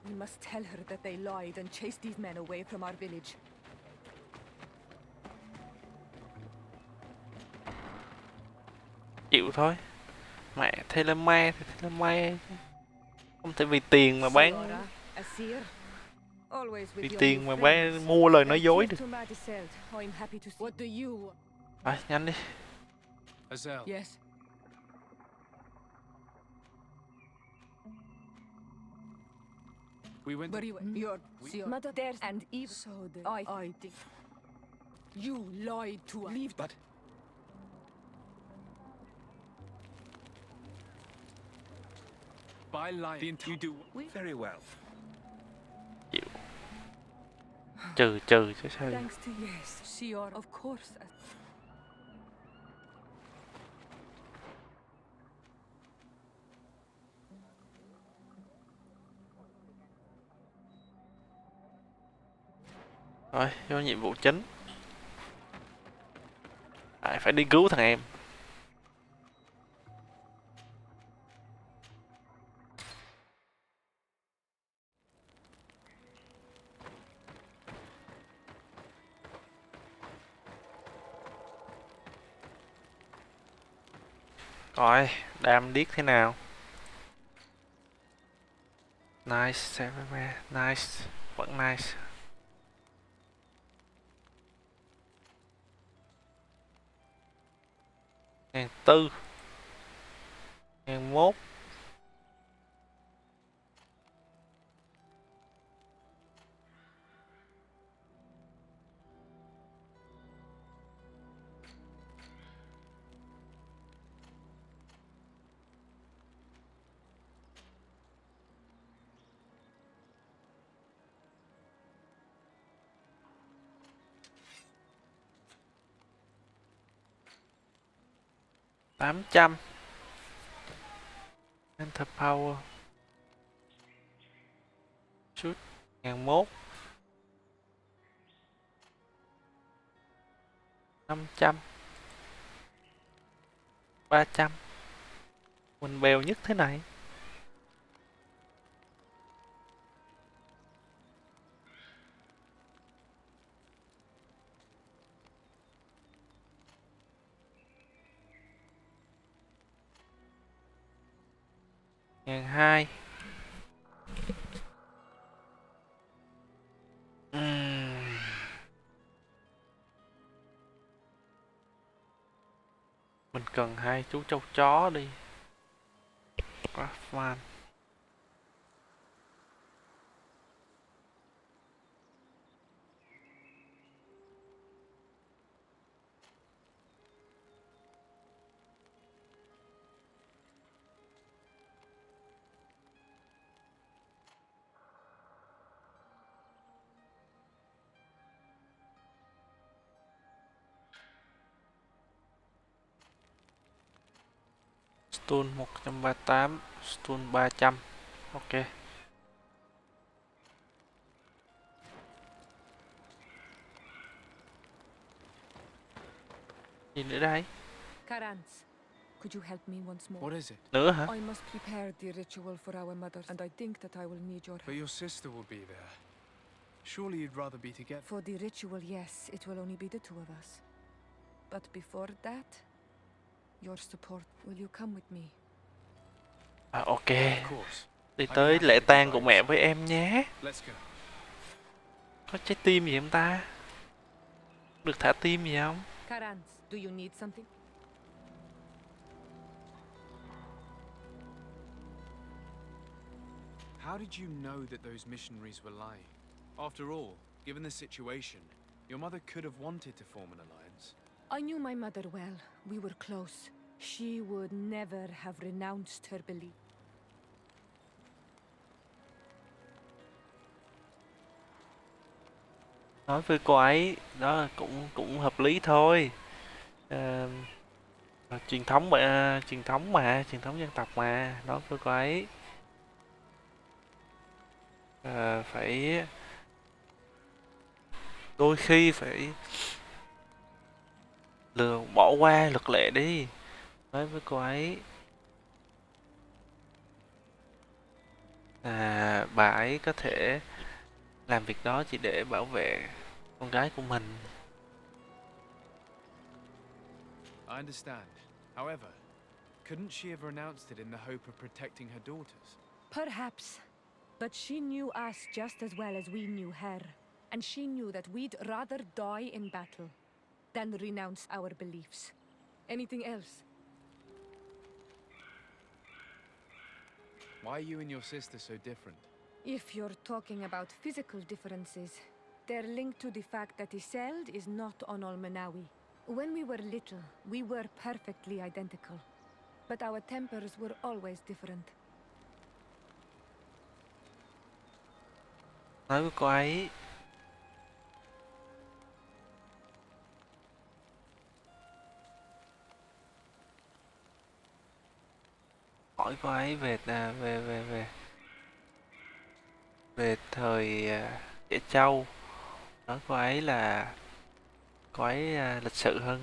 We must tell her that they lied and chase these men away from our village. Chịu thôi. Mẹ Teleme thì Teleme. Không thể vì tiền mà bán. Vì tiền mà bán mua lời nói dối được. Rồi, nhanh đi. Azel. Yes. We went. But your mother there and Eve. So I think you lied to us. Leave. But By lying, you do. very well. Chịu. Trừ chứ sao. Thanks to yes, Shior, of course. 'Rồi, vô nhiệm vụ chính. Phải đi cứu thằng em. Rồi, đam điếc thế nào? Nice, nice, vẫn nice. Ngàn tư, ngàn mốt. $800 Enter Power Shoot 1001 500 300 mình bèo nhất thế này. Ngàn hai. Mình cần hai chú trâu chó đi. Craftman. Stone 138, Stone 300. Ok. Gì nữa đây? Karans, could you help me once more? What is it? Nữa hả? I must prepare the ritual for our mother, and I think that I will need your But help. your sister will be there. Surely you'd rather be together. For the ritual, yes, it will only be the two of us. But before that, your support. Will you come with me? Ok. Of course. Đi tới lễ tang của mẹ với em nhé. Let's go. Có trái tim gì không ta? Được thả tim gì không? Karans, do you need something? How did you know that those missionaries were lying? After all, given the situation, your mother could have wanted to form an alliance. I knew my mother well. We were close. She would never have renounced her belief. Nói với cô ấy đó cũng hợp lý thôi. Truyền thống truyền thống dân tộc mà, nói với cô ấy phải Đôi khi phải bỏ qua luật lệ đi. Nói với cô ấy bà ấy có thể làm việc đó chỉ để bảo vệ con gái của mình. I understand. However, couldn't she have renounced it in the hope of protecting her daughters? Perhaps. But she knew us just as well as we knew her. And she knew that we'd rather die in battle than renounce our beliefs. Anything else? Why are you and your sister so different? If you're talking about physical differences, they're linked to the fact that Isolde is not on Olmenawi. When we were little, we were perfectly identical. But our tempers were always different. Nói với cô ấy hỏi cô ấy về thời trẻ trâu. Nói cô ấy là cô ấy lịch sự hơn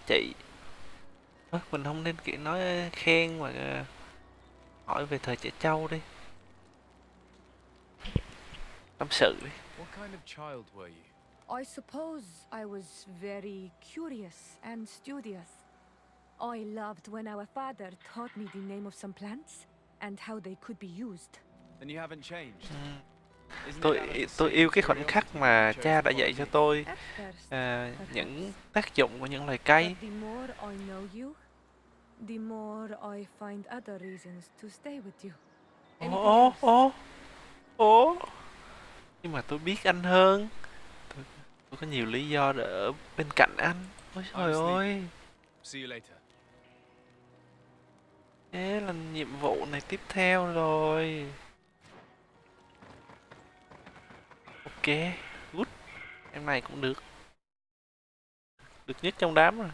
chị. Mình không nên kiểu nói khen mà hỏi về thời trẻ trâu đi. Tâm sự đi. What kind of child were you? I suppose I was very curious and studious. I loved when our father taught me the name of some plants and how they could be used. Then you haven't changed. Tôi yêu cái khoảnh khắc mà cha đã dạy cho tôi những tác dụng của những loài cây. The more I know you, the more I find other reasons to stay with you. Ồ. Nhưng mà tôi biết anh hơn. Tôi có nhiều lý do để ở bên cạnh anh. Ôi trời ơi. See you later. Thế là nhiệm vụ này tiếp theo rồi. Ok, good. Em này cũng được. Được nhất trong đám rồi.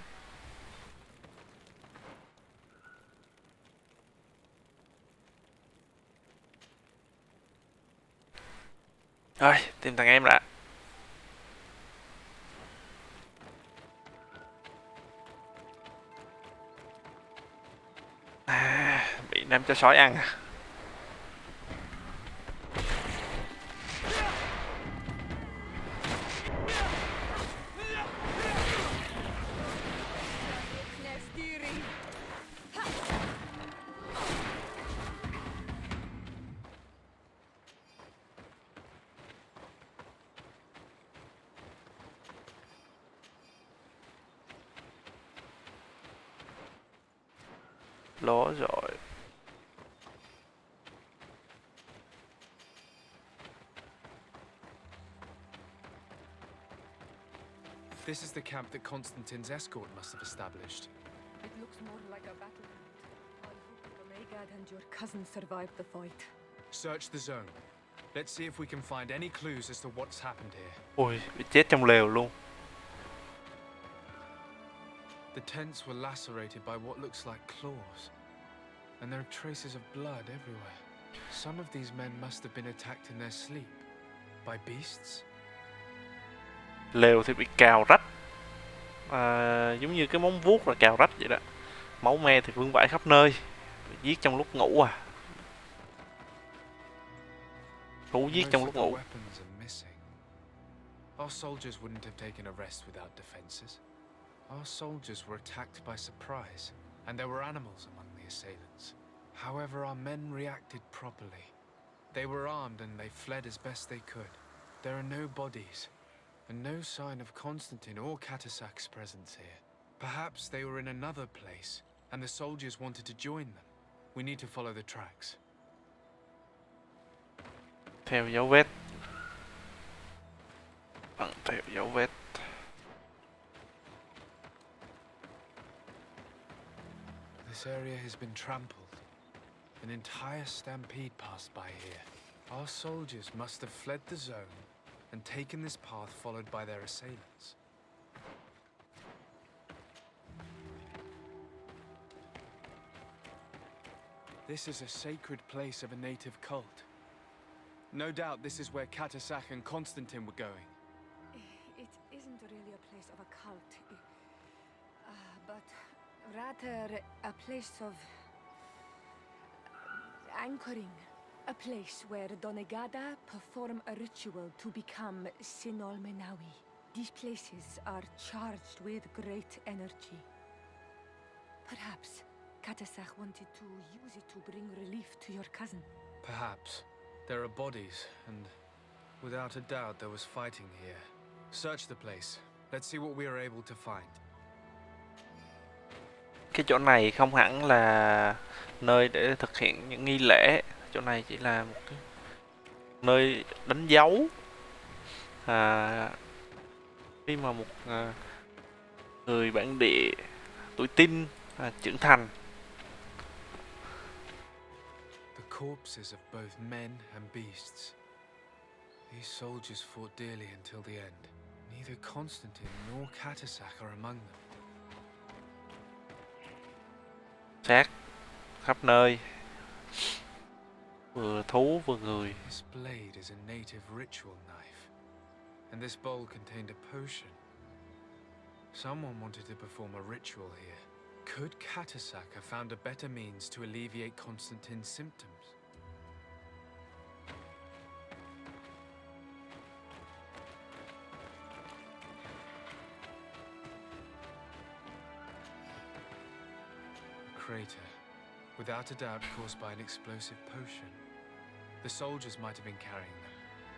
Rồi, tìm thằng em đã. Bị nam cho sói ăn à? Lố rồi. This is the camp that Constantine's escort must have established. It looks more like a battlefield. I hope Megad and your cousin survived the fight. Search the zone. Let's see if we can find any clues as to what's happened here. Ôi, bị chết trong lều luôn. The tents were lacerated by what looks like claws, and there are traces of blood everywhere. Some of these men must have been attacked in their sleep by beasts. Lều thì bị cào rách, giống như cái móng vuốt là cào rách vậy đó. Máu me thì vương vãi khắp nơi. Bị giết trong lúc ngủ à? Thú giết trong lúc ngủ. Our soldiers wouldn't have taken a rest without defenses. Our soldiers were attacked by surprise, and there were animals among the assailants. However, our men reacted properly. They were armed and they fled as best they could. There are no bodies, and no sign of Constantine or Catasac's presence here. Perhaps they were in another place, and the soldiers wanted to join them. We need to follow the tracks. Theo dấu vết. Theo dấu vết. This area has been trampled. An entire stampede passed by here. Our soldiers must have fled the zone and taken this path followed by their assailants. This is a sacred place of a native cult. No doubt this is where Catasac and Constantine were going. It Rather, a place of anchoring. A place where Donegada perform a ritual to become Sinol Menawi. These places are charged with great energy. Perhaps Katasach wanted to use it to bring relief to your cousin. Perhaps. There are bodies, and without a doubt there was fighting here. Search the place. Let's see what we are able to find. Cái chỗ này không hẳn là nơi để thực hiện những nghi lễ. Chỗ này chỉ là một cái nơi đánh dấu khi mà một người bản địa tuổi teen trưởng thành. The corpses of both men and beasts. These soldiers fought dearly until the end. Neither Constantine nor Katasach are among them. Xác khắp nơi, vừa thú vừa người. This blade is a native ritual knife, and this bowl contained a potion. Someone wanted to perform a ritual here. Could Katasach have found a better means to alleviate Constantine's symptoms? Crater, without a doubt caused by an explosive potion. The soldiers might have been carrying them.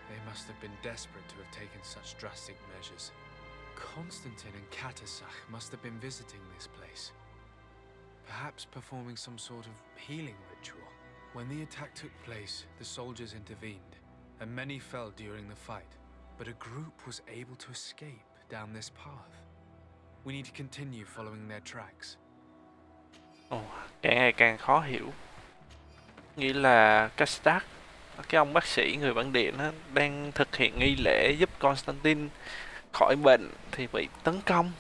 They must have been desperate to have taken such drastic measures. Constantine and Katasach must have been visiting this place, perhaps performing some sort of healing ritual. When the attack took place, the soldiers intervened, and many fell during the fight, but a group was able to escape down this path. We need to continue following their tracks. Càng ngày càng khó hiểu. Nghĩa là Kastak, cái ông bác sĩ người bản địa nó đang thực hiện nghi lễ giúp Constantine khỏi bệnh thì bị tấn công.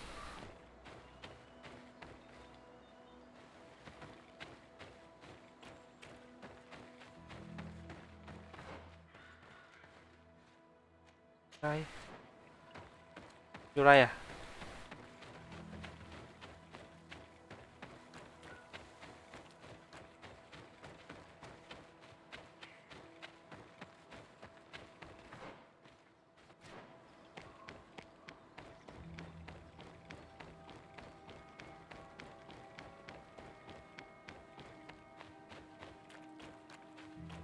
Đây. Vô đây à?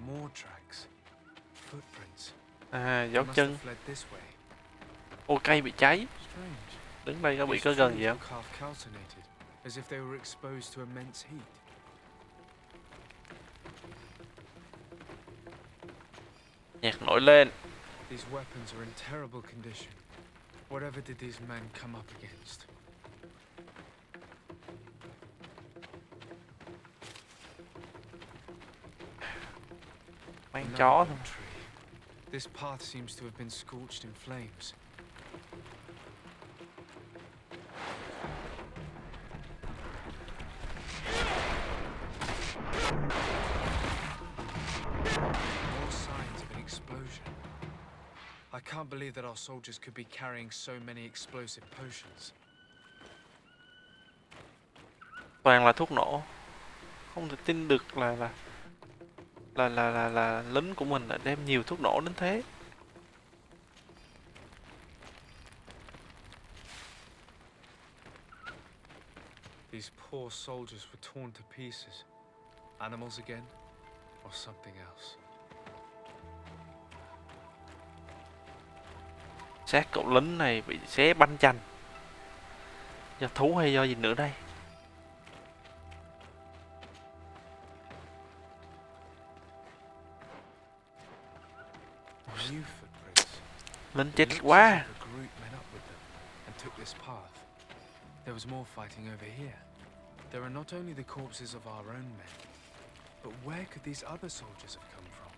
More tracks. Footprints. Dấu chân. Ô, cây bị cháy. Đứng đây có gần gì không? As if they were exposed to immense heat. Nhạc nổi lên. These weapons are in terrible condition. Whatever did these men come up against? Mang chó thôi. This path seems to have been scorched in flames. More signs of an explosion. I can't believe that our soldiers could be carrying so many explosive potions. Toàn là thuốc nổ. Không thể tin được là lính của mình đã đem nhiều thuốc nổ đến thế. These poor soldiers were torn to pieces. Animals again, or something else. Xác cậu lính này bị xé banh chành. Do thú hay do gì nữa đây? Lính chết quá. There was more fighting over here. There are not only the corpses of our own men, but where could these other soldiers have come from?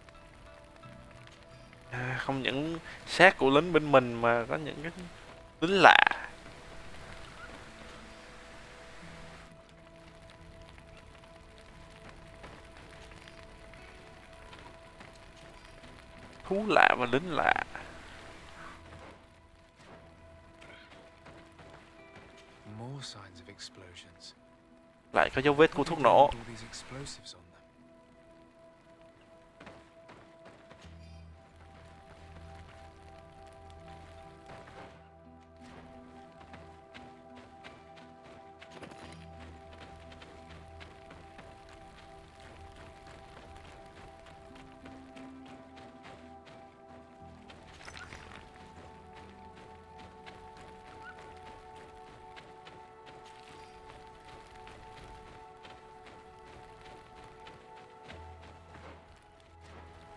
Không những xác của lính bên mình mà có những cái lính lạ. Thú lạ và lính lạ. More signs of explosions. Lại có dấu vết của thuốc nổ. All these explosives on them.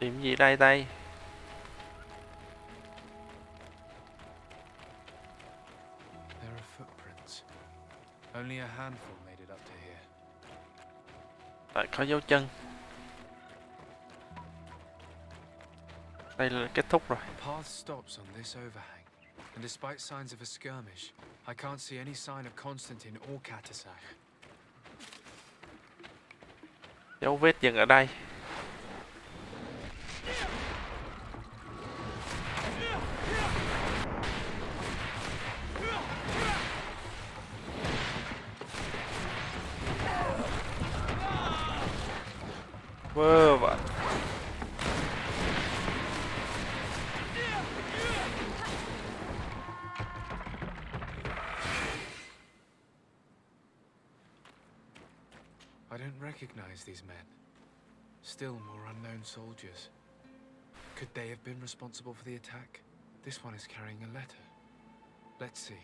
Tìm gì đây đây? There are footprints. Only a handful made it up to here. Lại có dấu chân. Đây là kết thúc rồi. The path stops on this overhang, and despite signs of a skirmish, I can't see any sign of Constantine or Katasach. Dấu vết dừng ở đây. Vơ vẩn. I don't recognize these men. Still more unknown soldiers. Could they have been responsible for the attack? This one is carrying a letter. Let's see.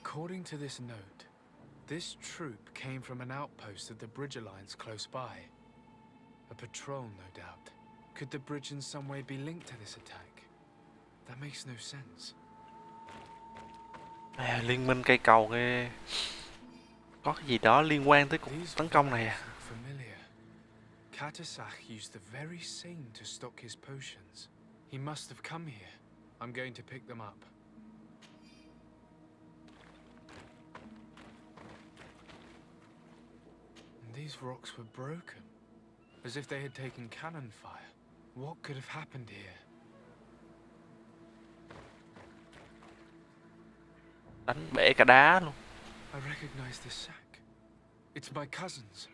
According to this note, this troop came from an outpost of the Bridge Alliance close by. A patrol, no doubt. Could the bridge in some way be linked to this attack? That makes no sense. Liên minh cây cầu kia có cái gì đó liên quan tới cuộc tấn công này à? Familiar. Katasach used the very same to stock his potions. He must have come here. I'm going to pick them up. And these rocks were broken, as if they had taken cannon fire. What could have happened here? Đánh bể cả đá luôn. I recognize this sack. It's my cousin's.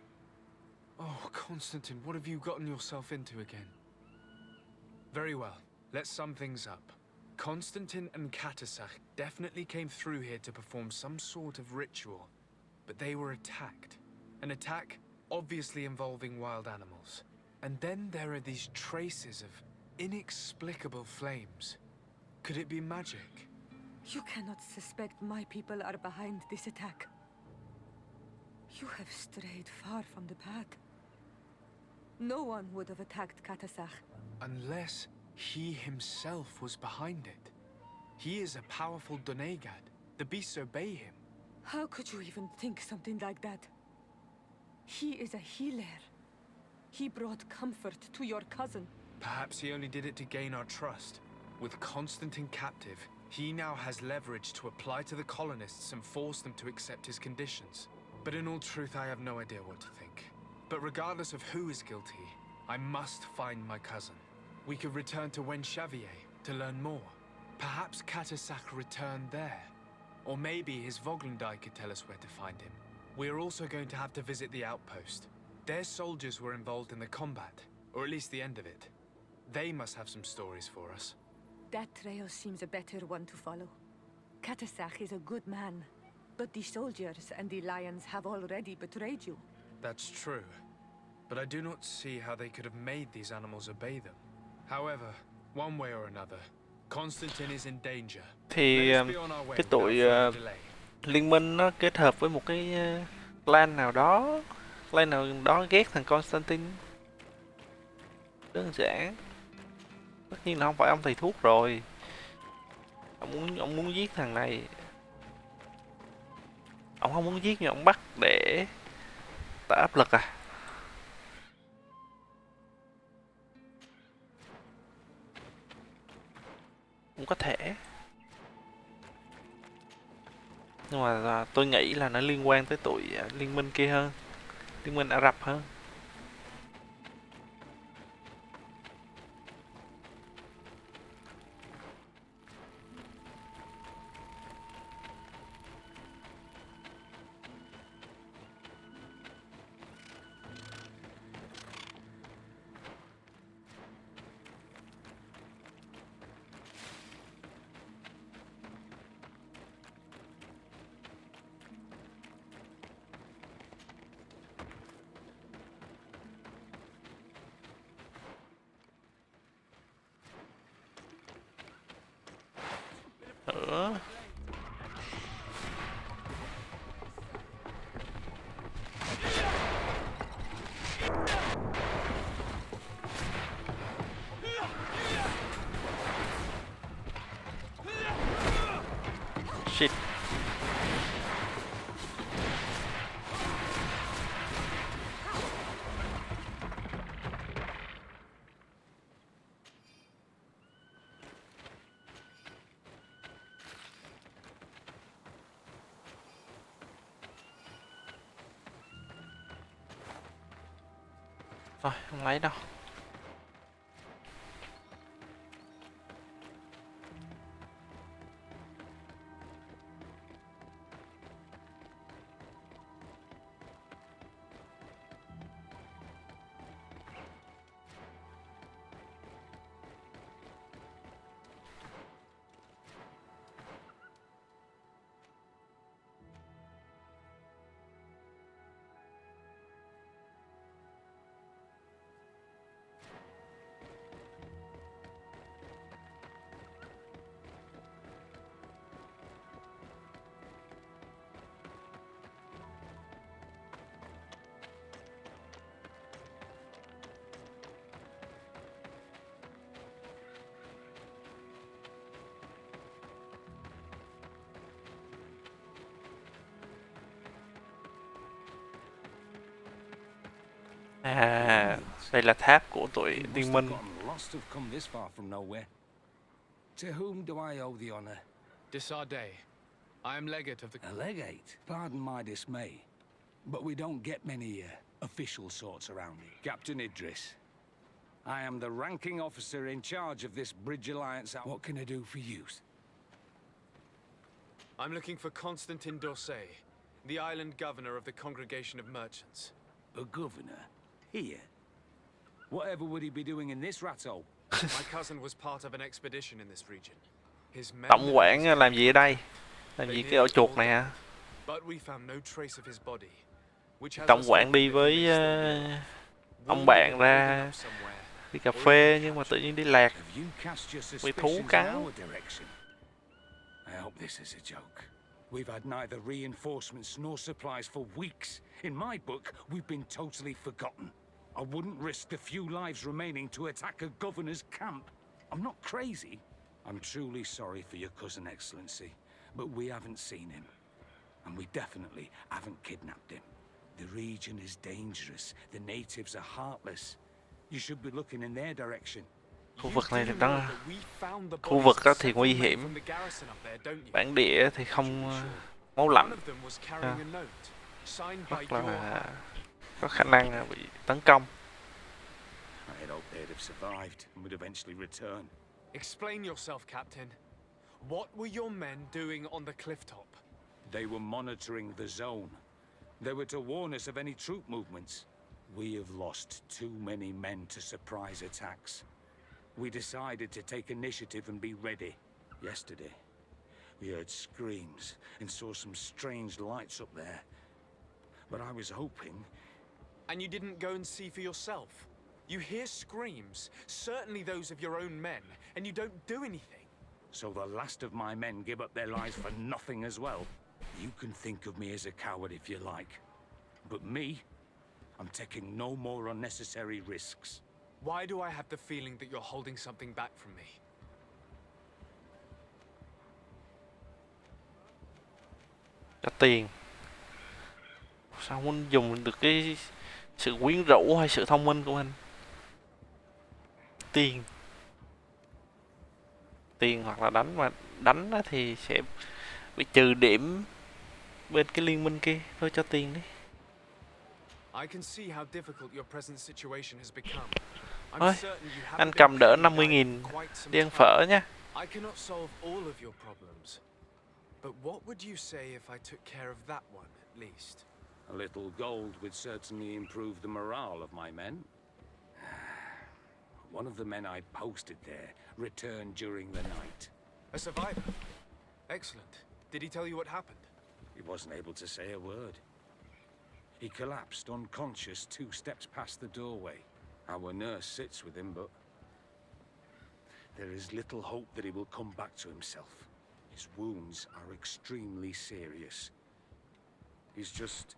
Oh, Constantine, what have you gotten yourself into again? Very well. Let's sum things up. Constantine and Katasach definitely came through here to perform some sort of ritual, but they were attacked. An attack obviously involving wild animals. And then there are these traces of inexplicable flames. Could it be magic? You cannot suspect my people are behind this attack. You have strayed far from the path. No one would have attacked Katasach. Unless he himself was behind it. He is a powerful Donegad. The beasts obey him. How could you even think something like that? He is a healer. He brought comfort to your cousin. Perhaps he only did it to gain our trust. With Constantine captive, he now has leverage to apply to the colonists and force them to accept his conditions. But in all truth, I have no idea what to think. But regardless of who is guilty, I must find my cousin. We could return to Wen Xavier to learn more. Perhaps Katasach returned there. Or maybe his Voglendai could tell us where to find him. We are also going to have to visit the outpost. Their soldiers were involved in the combat, or at least the end of it. They must have some stories for us. That trail seems a better one to follow. Katasach is a good man, but the soldiers and the lions have already betrayed you. That's true. But I do not see how they could have made these animals obey them. However, one way or another, Constantine is in danger. Thì cái tụi liên minh nó kết hợp với một cái clan nào đó ghét thằng Constantine. Đơn giản. Tất nhiên là không phải ông thầy thuốc rồi. Ông muốn giết thằng này. Ông không muốn giết nhưng ông bắt để tạo áp lực à? Cũng có thể. Nhưng mà tôi nghĩ là nó liên quan tới tụi liên minh kia hơn. Liên minh Ả Rập hơn. Thôi, không lấy đâu. À, đây là tháp của tụi liên minh. To whom do I owe the honor? Desarde. I am legate of the... A legate? Pardon my dismay, but we don't get many official sorts around here. Captain Idris, I am the ranking officer in charge of this Bridge Alliance. What can I do for you? I'm looking for Constantin d'Orsay, the island governor of the Congregation of Merchants. A governor? Here? Whatever would he be doing in this rattle? My cousin was part of an expedition in this region. His men... Tổng quản làm gì ở đây? Làm gì cái ổ chuột này hả? But we found no trace of his body, which has Tổng quản đi với ông bạn ra đi cà phê nhưng mà tự nhiên đi lạc bị thú cắn. I hope this is a joke. We've had neither reinforcements nor supplies for weeks. In my book, we've been totally forgotten. I wouldn't risk the few lives remaining to attack a governor's camp. I'm not crazy. I'm truly sorry for your cousin, Excellency, but we haven't seen him. And we definitely haven't kidnapped him. The region is dangerous. The natives are heartless. You should be looking in their direction. Khu vực này đó, khu vực đó thì nguy hiểm. Bản địa thì không máu lạnh, rất là có khả năng bị tấn công. Explain yourself, Captain. What were your men doing on the cliff top? They were monitoring the zone. They were to warn us of any troop movements. We have lost too many men to surprise attacks. We decided to take initiative and be ready. Yesterday, we heard screams and saw some strange lights up there. But I was hoping... And you didn't go and see for yourself? You hear screams, certainly those of your own men, and you don't do anything. So the last of my men give up their lives for nothing as well? You can think of me as a coward if you like. But me, I'm taking no more unnecessary risks. Why do I have the feeling that you're holding something back from me? Cho tiền. Sao muốn dùng được cái sự quyến rũ hay sự thông minh của mình? Tiền. Tiền hoặc là đánh, mà đánh thì sẽ bị trừ điểm bên cái liên minh kia. Thôi cho tiền đi. I can see how difficult your present situation has become. Thôi, anh cầm đỡ 50.000 đi ăn phở nha. I cannot solve all of your problems. But what would you say if I took care of that one at least? A little gold would certainly improve the morale of my men. One of the men I posted there returned during the night. A survivor? Excellent. Did he tell you what happened? He wasn't able to say a word. He collapsed unconscious 2 steps past the doorway. Our nurse sits with him, but there is little hope that he will come back to himself. His wounds are extremely serious. He's just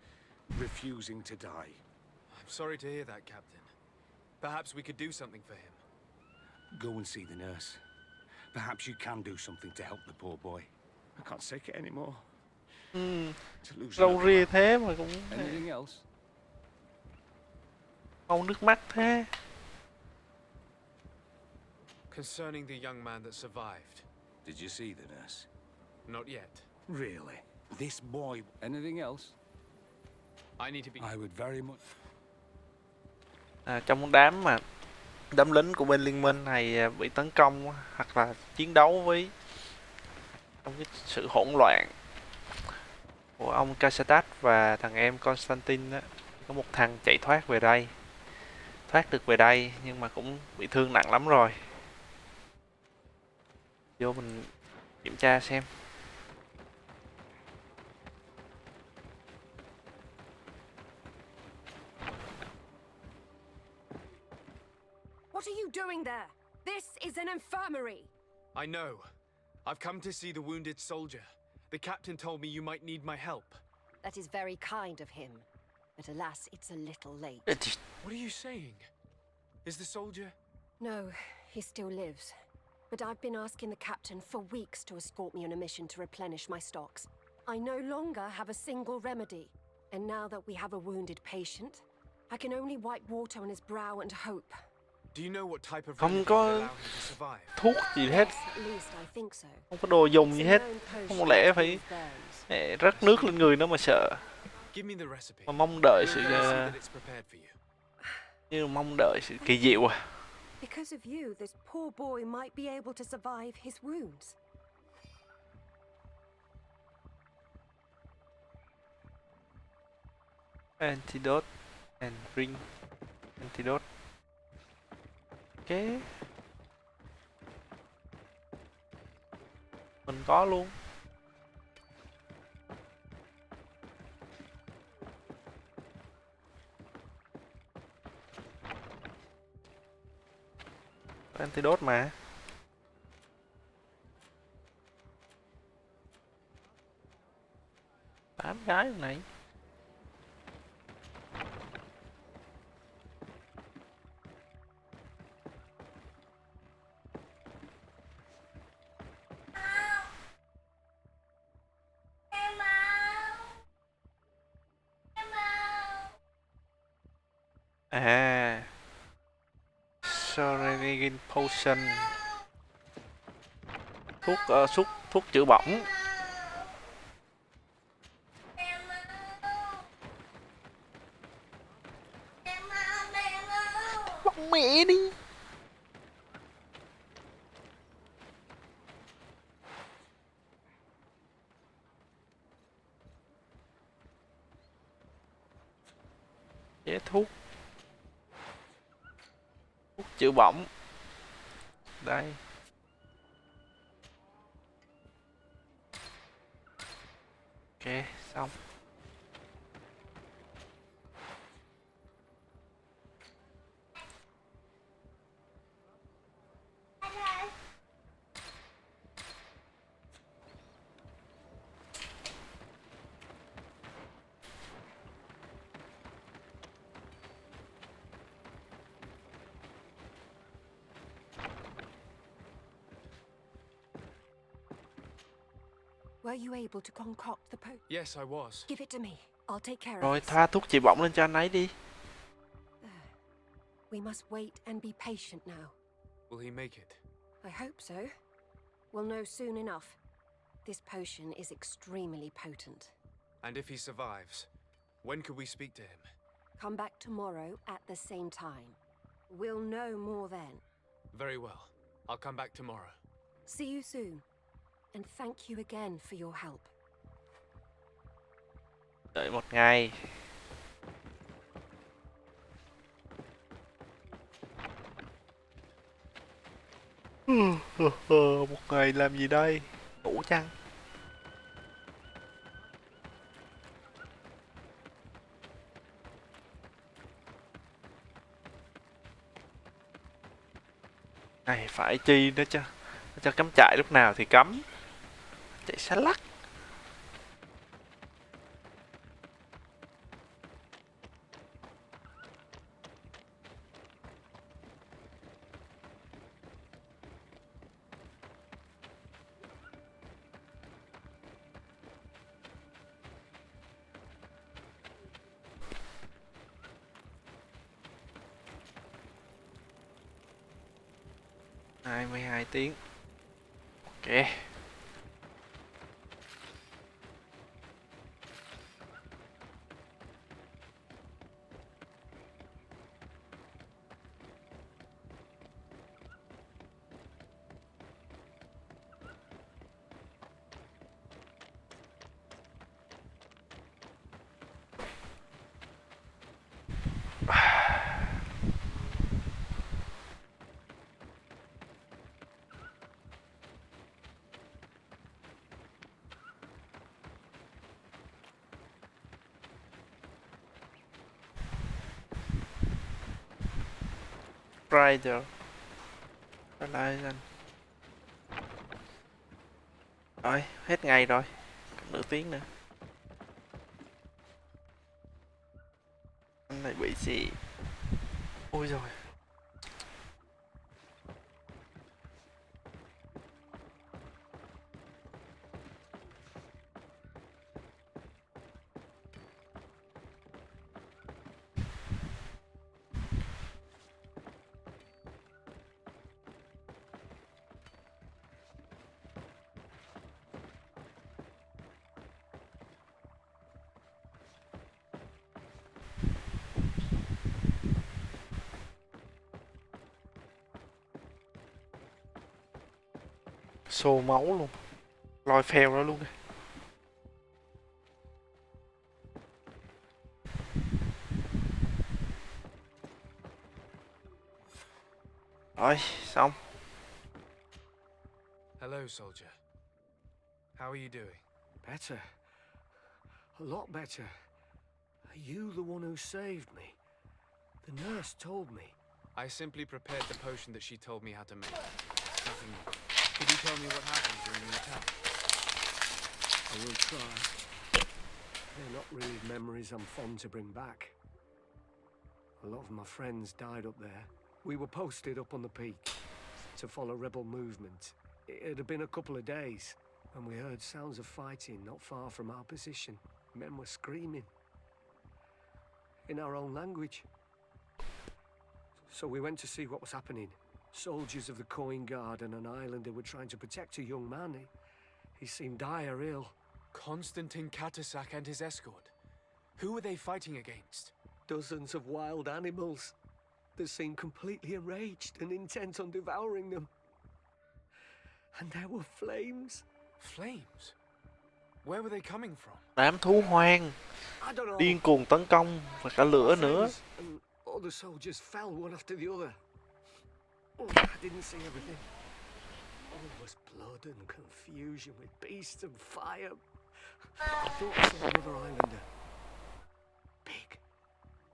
refusing to die. I'm sorry to hear that, Captain. Perhaps we could do something for him. Go and see the nurse. Perhaps you can do something to help the poor boy. I can't take it anymore. Râu ria thế mà cũng Anything else? không nước mắt thế. Concerning the young man that survived. Did you see the nurse? Not yet. Really? This boy... Anything else? I need to be... I would very much... Trong đám lính của bên liên minh này bị tấn công hoặc là chiến đấu với trong cái sự hỗn loạn của ông Kasadat và thằng em Constantine á, có một thằng chạy thoát được về đây nhưng mà cũng bị thương nặng lắm rồi. Vô mình kiểm tra xem. What are you doing there? This is an infirmary. I know. I've come to see the wounded soldier. The captain told me you might need my help. That is very kind of him. But alas, it's a little late. What are you saying? Is the soldier... No, he still lives. But I've been asking the captain for weeks to escort me on a mission to replenish my stocks. I no longer have a single remedy. And now that we have a wounded patient, I can only wipe water on his brow and hope. Do you know what type of Không remedy có would allow him to survive? thuốc gì hết, Yes, at least I think so. không có đồ dùng gì It's a hết. known Không potion lẽ that phải heals burns. rớt nước lên người nó mà sợ, Give me the recipe. mà mong đợi We'll sự go see that it's prepared for you. như mong đợi sự kỳ diệu à. Because of you, this poor boy might be able to survive his wounds. Antidote and bring antidote. Ok, mình có luôn. Antidote mà. Tám cái này. À, Serenigin Potion, thuốc chữa bỏng. Bỏng mẹ đi. Chế thuốc chữa bỏng đây. Ok, xong. Were you able to concoct the potion? Yes, I was. Give it to me. I'll take care of Rồi this. thoa thuốc trị bỏng lên cho anh ấy đi. We must wait and be patient now. Will he make it? I hope so. We'll know soon enough. This potion is extremely potent. And if he survives, when could we speak to him? Come back tomorrow at the same time. We'll know more then. Very well. I'll come back tomorrow. See you soon. And thank you again for your help. Đợi một ngày. Một ngày làm gì đây? Ngủ chăng? Này phải chi nữa chứ. Cho cắm trại lúc nào thì cắm. Chạy xa lắc. Hai mươi hai tiếng. Ok. Rider. Horizon. Rồi, hết ngày rồi. Còn nửa tiếng nữa. Anh này bị gì? Ôi rồi. Xô máu luôn. Lôi phèo đó luôn. Rồi, xong. Hello, soldier. How are you doing? Better. A lot better. Are you the one who saved me? The nurse told me. I simply prepared the potion that she told me how to make. Nothing more. Could you tell me what happened during the attack? I will try. They're not really memories I'm fond to bring back. A lot of my friends died up there. We were posted up on the peak to follow rebel movement. It had been a couple of days, and we heard sounds of fighting not far from our position. Men were screaming in our own language. So we went to see what was happening. Soldiers of the Coin Guard and an islander were trying to protect a young man. He seemed dire ill. Constantine Katasak and his escort. Who were they fighting against? Dozens of wild animals. They seemed completely enraged and intent on devouring them. And there were flames. Flames? Where were they coming from? Đám thú hoang điên cuồng tấn công và cả lửa nữa. And other soldiers fell one after the other. I didn't see everything. All was blood and confusion with beasts and fire. I thought I saw another islander. Big.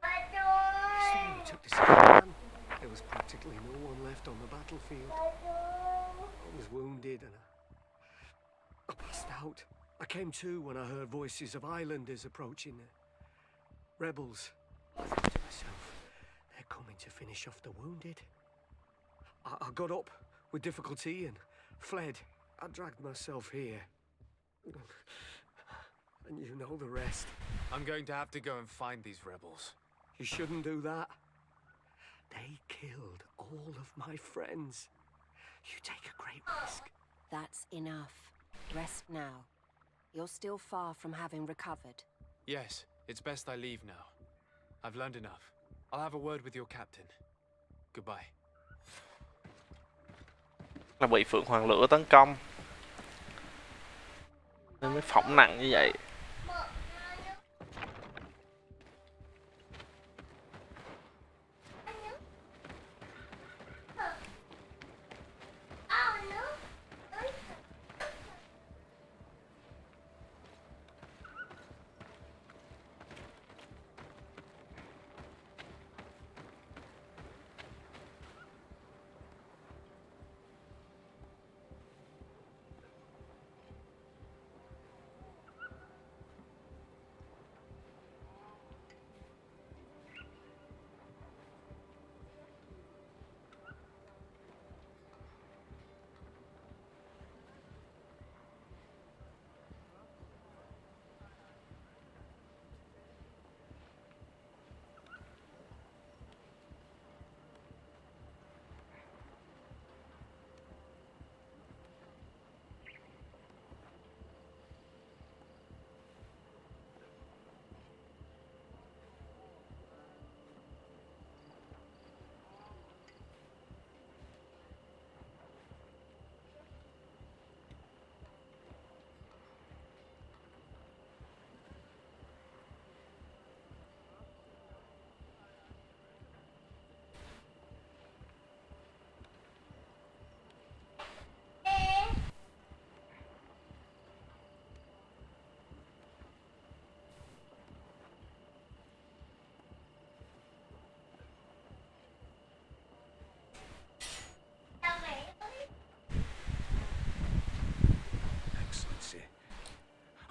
He's the one who took the second man. There was practically no one left on the battlefield. I was wounded and I passed out. I came to when I heard voices of islanders approaching. Rebels. I thought to myself, they're coming to finish off the wounded. I got up with difficulty and fled. I dragged myself here. And you know the rest. I'm going to have to go and find these rebels. You shouldn't do that. They killed all of my friends. You take a great risk. That's enough. Rest now. You're still far from having recovered. Yes, it's best I leave now. I've learned enough. I'll have a word with your captain. Goodbye. Là bị Phượng Hoàng Lửa tấn công nên mới phỏng nặng như vậy.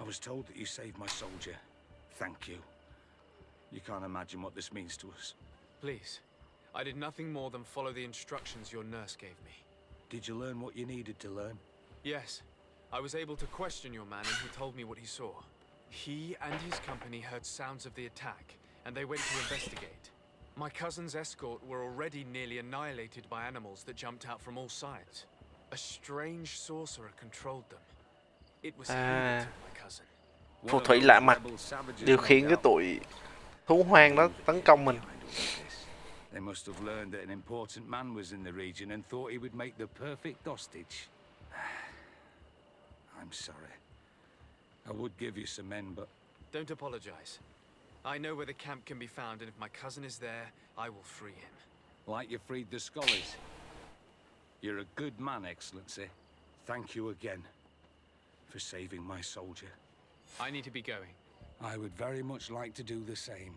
was told that you saved my soldier. Thank you. You can't imagine what this means to us. Please. I did nothing more than follow the instructions your nurse gave me. Did you learn what you needed to learn? Yes. I was able to question your man and he told me what he saw. He and his company heard sounds of the attack, and they went to investigate. My cousin's escort were already nearly annihilated by animals that jumped out from all sides. A strange sorcerer controlled them. It was he that took my cousin. Phù thủy lạ mặt điều khiển cái tụi thú hoang đó tấn công mình. They must have learned that an important man was in the region and thought he would make the perfect hostage. I'm sorry. I would give you some men, but... Don't apologize. I know where the camp can be found, and if my cousin is there, I will free him. Like you freed the scholars. You're a good man, Excellency. Thank you again for saving my soldier. I need to be going. I would very much like to do the same.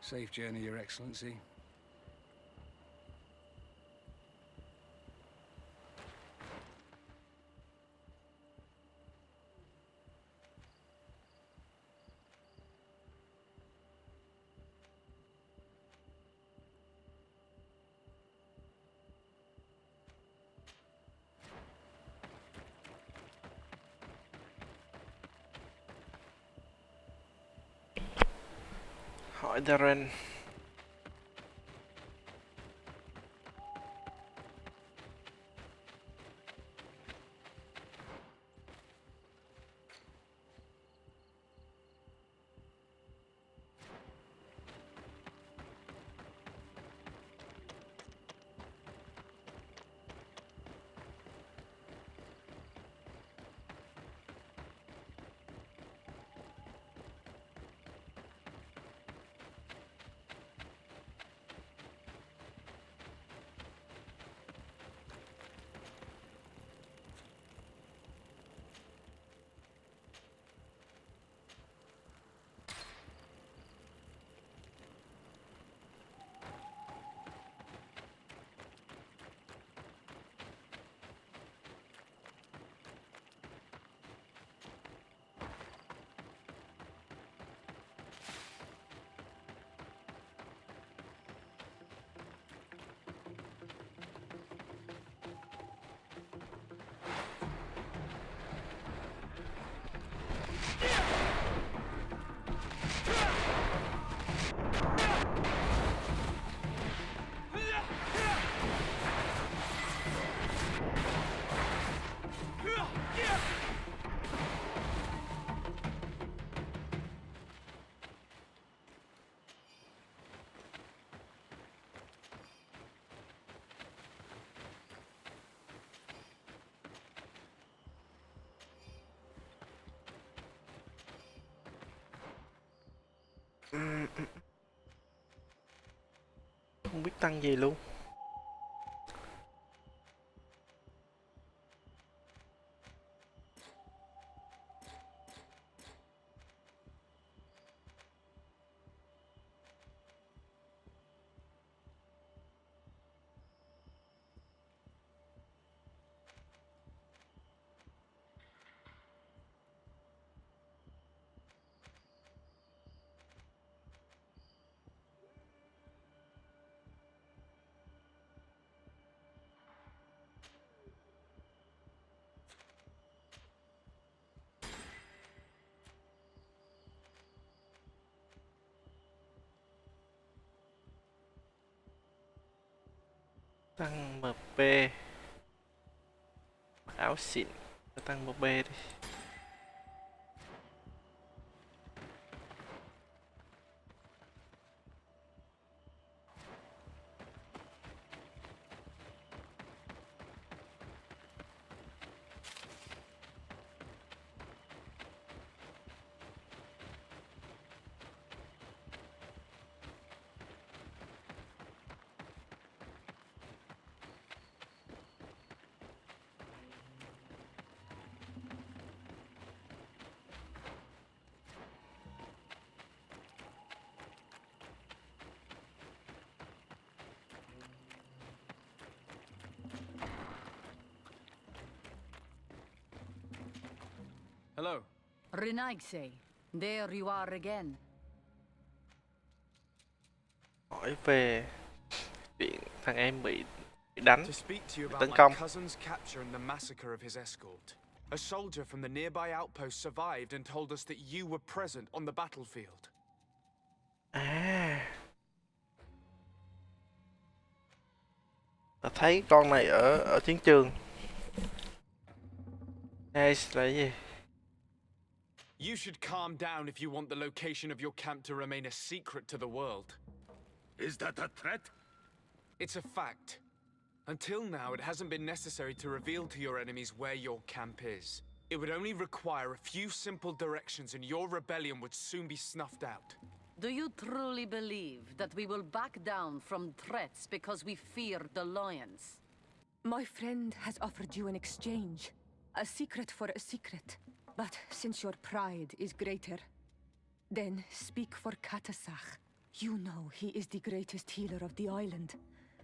Safe journey, Your Excellency. Hỏi Darren. Không biết tăng gì luôn. Tăng MP. Áo xịn. Tăng MP đi. Hello. Renaigse, there you are again. Hỏi về chuyện thằng em bị đánh, To speak to you bị about tấn my công. cousin's capture and the massacre of his escort. A soldier from the nearby outpost survived and told us that you were present on the battlefield. À, ta thấy con này ở chiến trường. Ace là cái gì? You should calm down if you want the location of your camp to remain a secret to the world. Is that a threat? It's a fact. Until now, it hasn't been necessary to reveal to your enemies where your camp is. It would only require a few simple directions and your rebellion would soon be snuffed out. Do you truly believe that we will back down from threats because we fear the lions? My friend has offered you an exchange. A secret for a secret. But since your pride is greater, then speak for Katasach. You know he is the greatest healer of the island.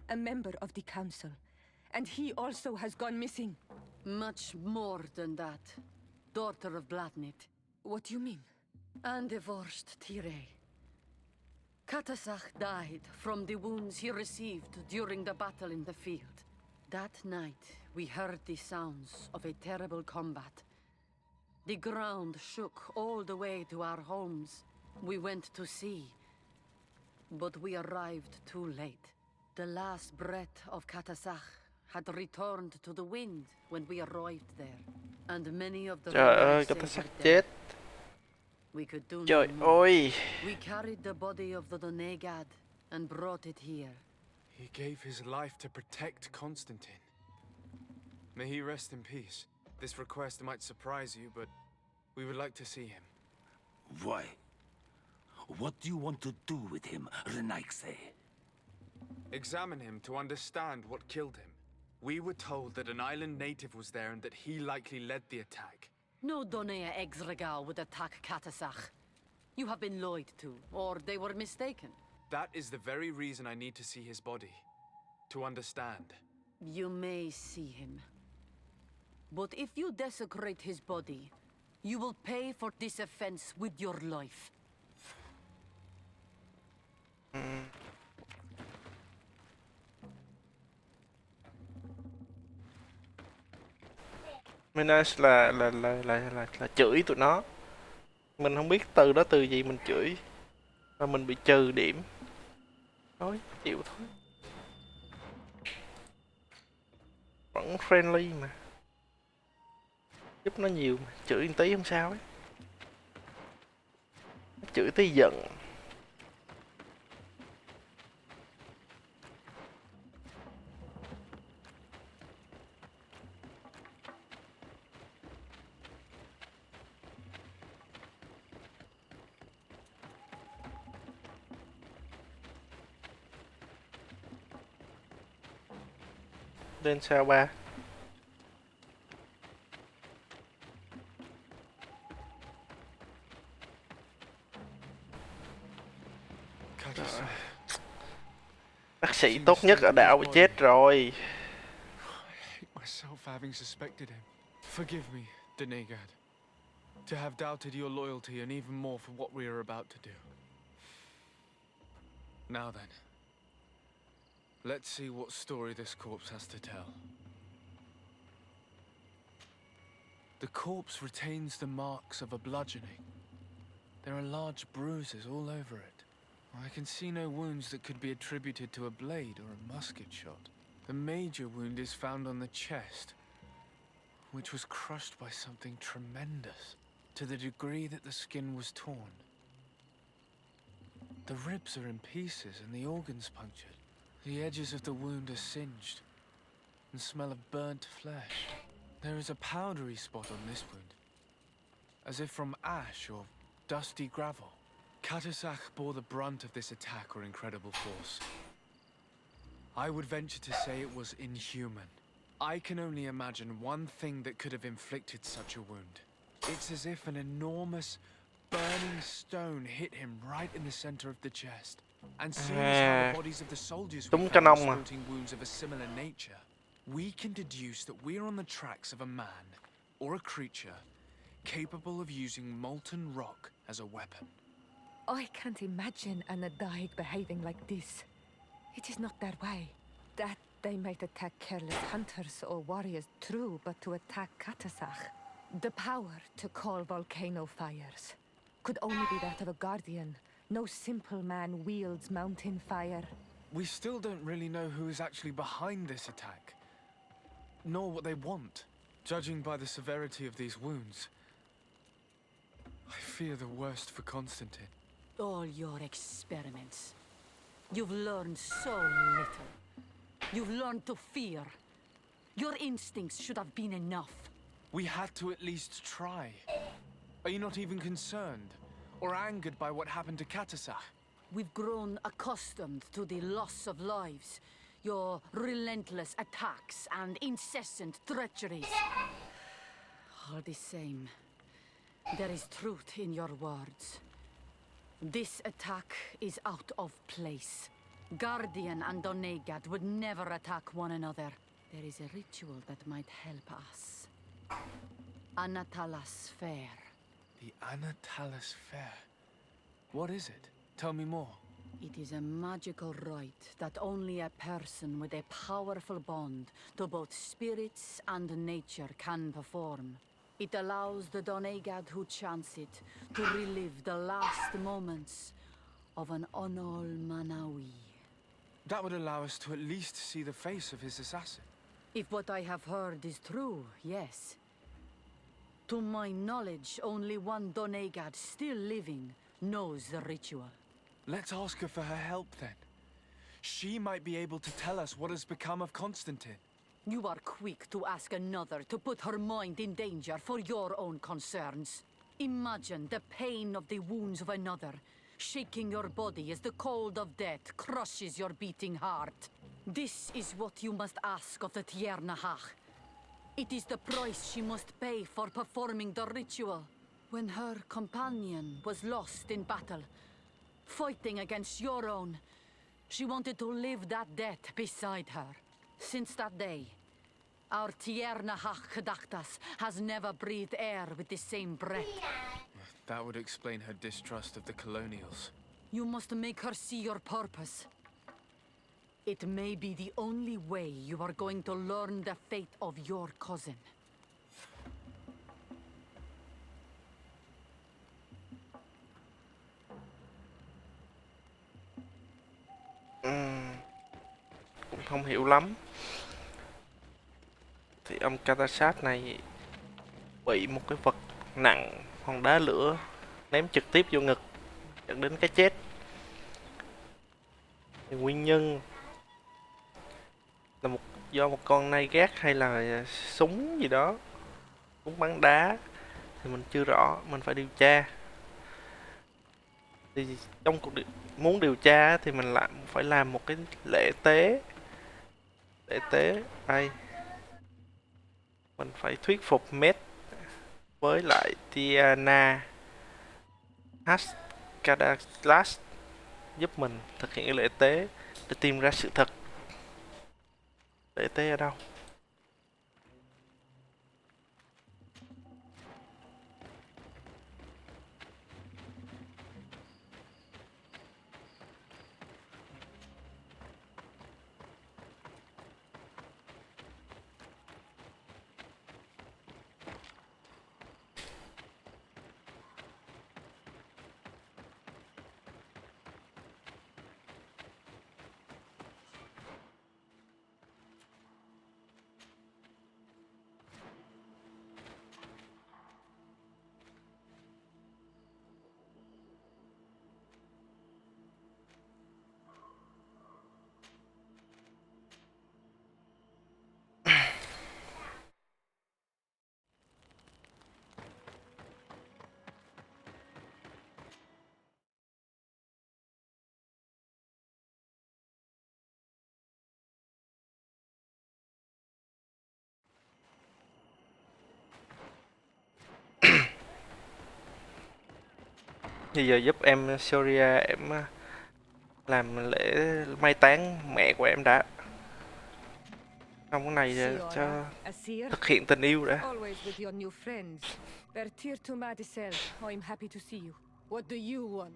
A member of the council. And he also has gone missing. Much more than that. Daughter of Bladnid. What do you mean? And divorced Tire. Katasach died from the wounds he received during the battle in the field. That night, we heard the sounds of a terrible combat. The ground shook all the way to our homes. We went to see, but we arrived too late. The last breath of Katasach had returned to the wind when we arrived there, and many of the Trời ơi, rebels Katasach were chết. dead. We could do Trời no more. ơi. We carried the body of the Donegad and brought it here. He gave his life to protect Constantine. May he rest in peace. This request might surprise you, but we would like to see him. Why? What do you want to do with him, Renaigse? Examine him to understand what killed him. We were told that an island native was there and that he likely led the attack. No Donea Exregal would attack Katasach. You have been lied to, or they were mistaken. That is the very reason I need to see his body. To understand. You may see him. But if you desecrate his body, you will pay for this offense with your life. Menace là chửi tụi nó. Mình không biết từ đó từ gì mình chửi. Và mình bị trừ điểm. Thôi, chịu thôi. Vẫn friendly mà. Giúp nó nhiều mà. Chửi một tí không sao ấy. Chửi tí giận. Lên sao ba? Bác sĩ tốt nhất ở đảo bị chết rồi. I hate myself for having suspected him. Forgive me, Donegad. To have doubted your loyalty and even more for what we are about to do. Now then. Let's see what story this corpse has to tell. The corpse retains the marks of a bludgeoning. There are large bruises all over it. I can see no wounds that could be attributed to a blade or a musket shot. The major wound is found on the chest, which was crushed by something tremendous, to the degree that the skin was torn. The ribs are in pieces and the organs punctured. The edges of the wound are singed and smell of burnt flesh. There is a powdery spot on this wound, as if from ash or dusty gravel. Katasach bore the brunt of this attack or incredible force. I would venture to say it was inhuman. I can only imagine one thing that could have inflicted such a wound. It's as if an enormous, burning stone hit him right in the center of the chest. And seeing as how the bodies of the soldiers we found were sporting wounds of a similar nature, we can deduce that we're on the tracks of a man, or a creature, capable of using molten rock as a weapon. I can't imagine an Adaig behaving like this. It is not their way. That they might attack careless hunters or warriors, true, but to attack Katasach, the power to call volcano fires, could only be that of a guardian. No simple man wields mountain fire. We still don't really know who is actually behind this attack, nor what they want. Judging by the severity of these wounds, I fear the worst for Constantine. All your experiments. You've learned so little. You've learned to fear. Your instincts should have been enough. We had to at least try. Are you not even concerned or angered by what happened to Katasach? We've grown accustomed to the loss of lives, your relentless attacks and incessant treacheries. All the same, there is truth in your words. This attack is out of place. Guardian and Donegad would never attack one another. There is a ritual that might help us. Anatalas Fair. The Anatalas Fair. What is it? Tell me more. It is a magical rite that only a person with a powerful bond to both spirits and nature can perform. It allows the Donegad who chants it to relive the last moments of an Onol Manawi. That would allow us to at least see the face of his assassin. If what I have heard is true, yes. To my knowledge, only one Donegad still living knows the ritual. Let's ask her for her help then. She might be able to tell us what has become of Constantine. You are quick to ask another to put her mind in danger for your own concerns. Imagine the pain of the wounds of another, shaking your body as the cold of death crushes your beating heart. This is what you must ask of the Tiernahach. It is the price she must pay for performing the ritual. When her companion was lost in battle, fighting against your own, she wanted to live that death beside her. Since that day, our Tiernahach Kedachtas has never breathed air with the same breath. That would explain her distrust of the colonials. You must make her see your purpose. It may be the only way you are going to learn the fate of your cousin. Cũng không hiểu lắm. Thì ông Katashat này bị một cái vật nặng, hòn đá lửa ném trực tiếp vô ngực, dẫn đến cái chết. Thì nguyên nhân là do một con nai gác hay là súng gì đó, súng bắn đá thì mình chưa rõ, mình phải điều tra. Thì trong cuộc muốn điều tra thì mình phải làm một cái lễ tế đây. Mình phải thuyết phục Met với lại Tiana Haskadaslas giúp mình thực hiện cái lễ tế để tìm ra sự thật. Lễ tế ở đâu? Bây giờ giúp em Soria em làm lễ mai táng mẹ của em đã. Trong cái này để cho thực hiện tình yêu đã. Always with your new friends. Bertir to Madisel. I'm happy to see you. What do you want?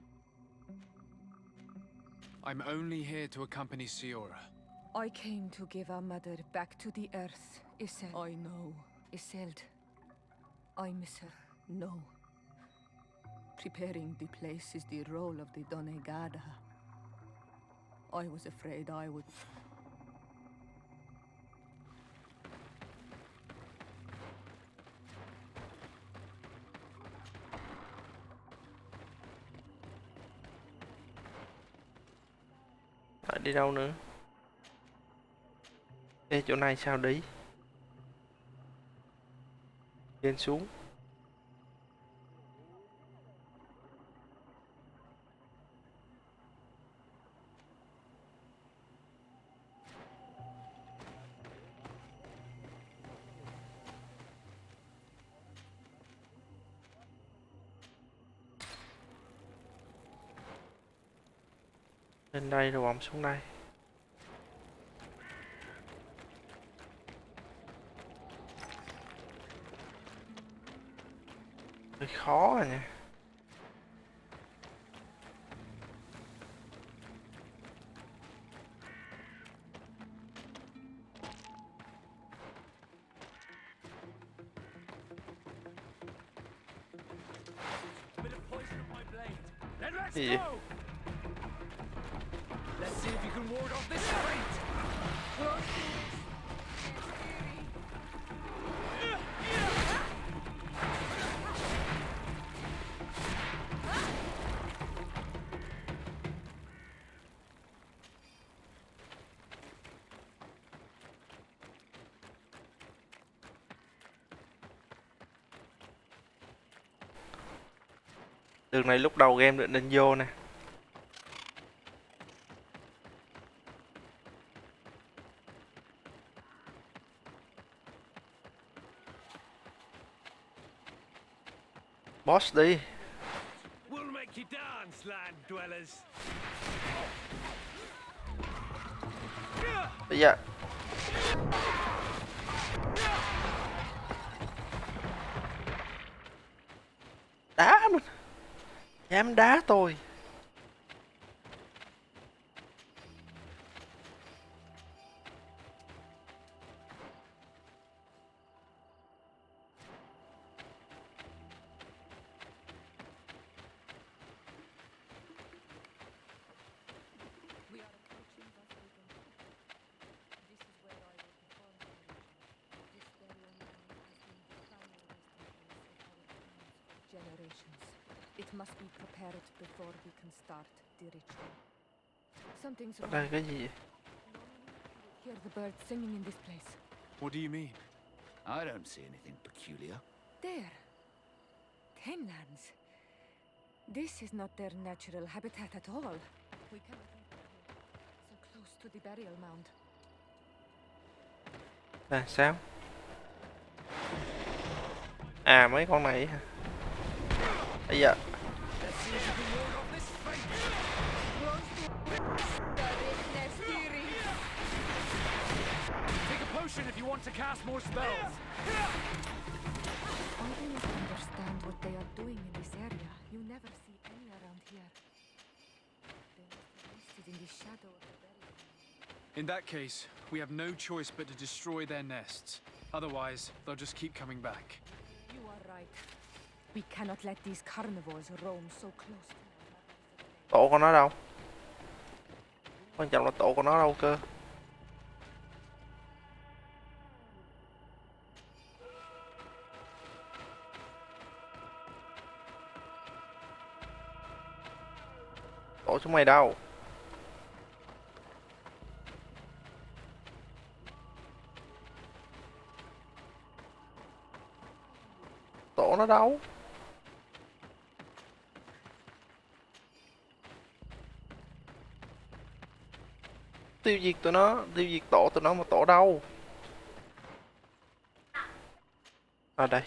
I'm only here to accompany Siora. I came to give our mother back to the earth, Isel. I know. Iseld. I miss her. No. Preparing the place is the role of the Donegada. I was afraid I would... Phải đi đâu nữa? Ê, chỗ này sao đi? Lên xuống. Lên đây rồi bấm xuống đây. Hơi khó rồi nha. Gì vậy? Let's see if you can ward off this fate. Đường này lúc đầu game định vô nè. Boss đi. We'll make you dance, land dwellers. Bây giờ. Đá mình. Dám đá tôi. It must be prepared before we can start the ritual. Something's Ở wrong. đây cái gì vậy? Hear the birds singing in this place. What do you mean? I don't see anything peculiar. There. Tenlands. This is not their natural habitat at all. We cannot enter here. So close to the burial mound. À sao? À mấy con này hả? Bây giờ. Take a potion if you want to cast more spells. I do not understand what they are doing in this area. You never see any around here. They must have rested in the shadow of the burial. In that case, we have no choice but to destroy their nests. Otherwise, they'll just keep coming back. You are right. We cannot let these carnivores roam so close to Tổ của nó đâu? Quan trọng là tổ của nó đâu cơ? Tổ chúng mày đâu? Tổ nó đâu? Tiêu diệt tụi nó, tiêu diệt tổ tụi nó mà tổ đâu? À đây.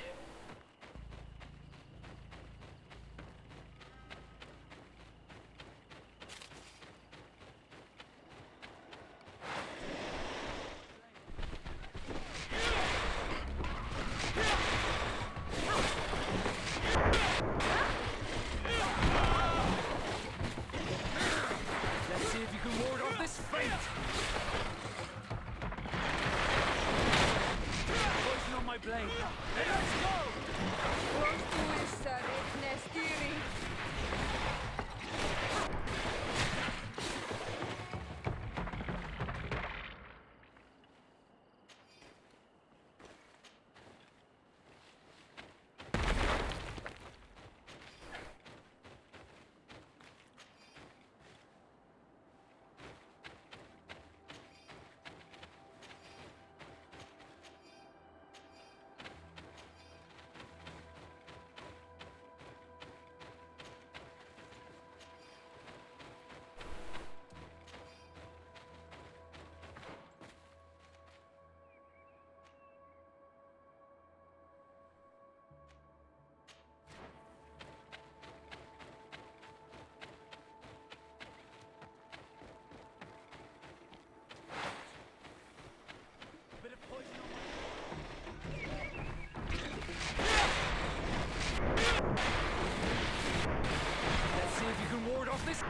ward off this.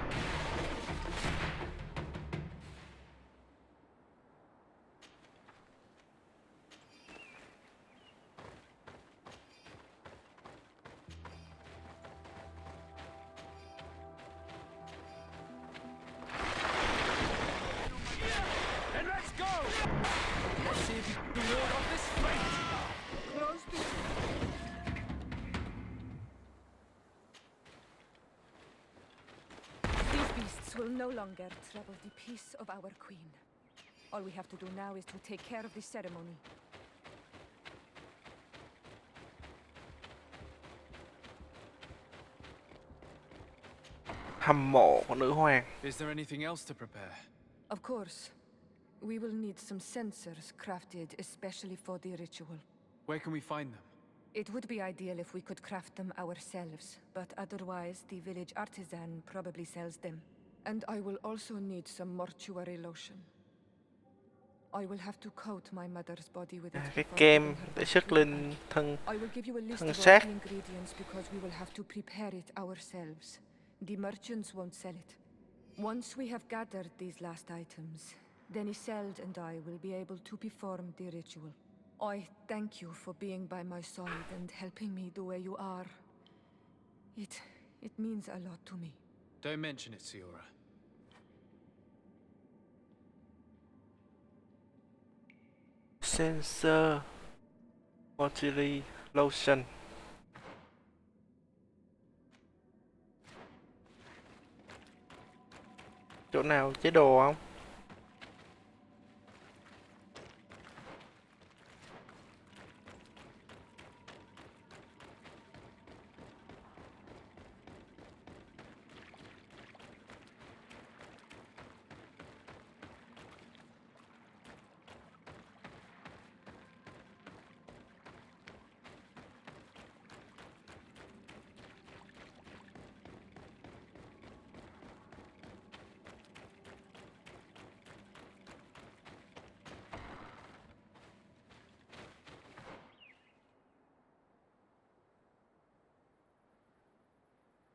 And let's go. Let's see if you can ward off this fate. Close the. These beasts will no longer trouble the peace of our queen. All we have to do now is to take care of the ceremony. Hâm mộ của nữ hoàng. Is there anything else to prepare? Of course. We will need some censers crafted especially for the ritual. Where can we find them? It would be ideal if we could craft them ourselves, but otherwise the village artisan probably sells them. And I will also need some mortuary lotion. I will have to coat my mother's body with it. Cái before kem giving her để back sức to lên life. thân I will give you a list thân of all xác. the ingredients because we will have to prepare it ourselves. The merchants won't sell it. Once we have gathered these last items, then Isolde and I will be able to perform the ritual. I thank you for being by my side and helping me the way you are. It means a lot to me. Don't mention it, Siora. Sensor Mortuary Lotion. Chỗ nào chế đồ không?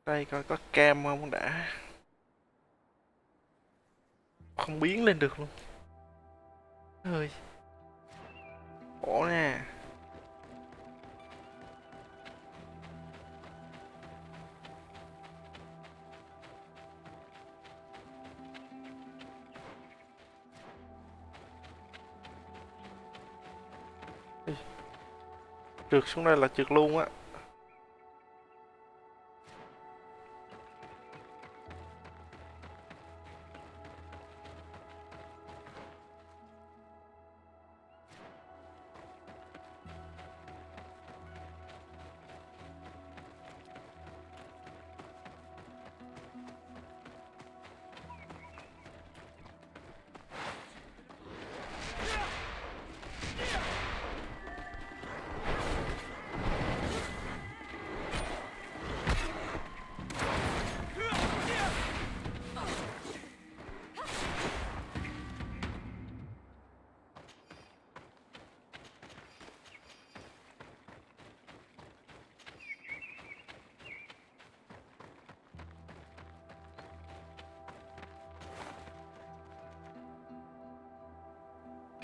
Đây coi có cam không đã. Không biến lên được luôn. Ơi. Khổ nè. Trượt xuống đây là trượt luôn á.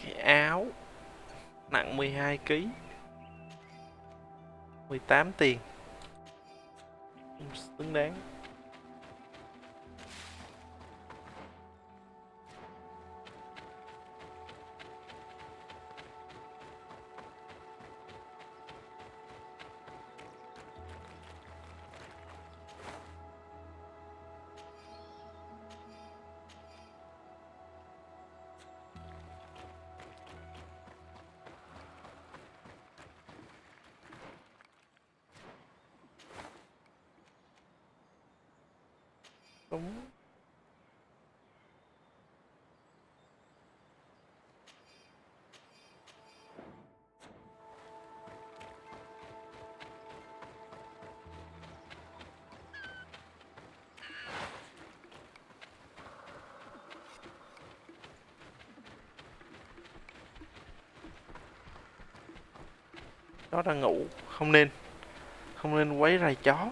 Cái áo nặng 12 kg, 18 tiền, xứng đáng. Đúng. Chó đang ngủ, không nên quấy rầy chó.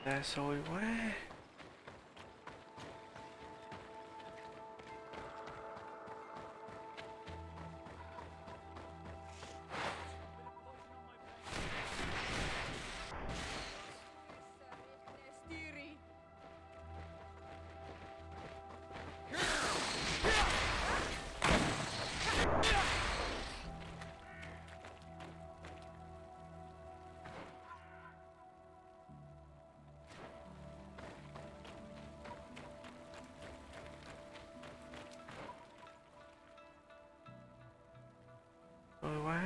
Xa xôi quá. Xôi quá.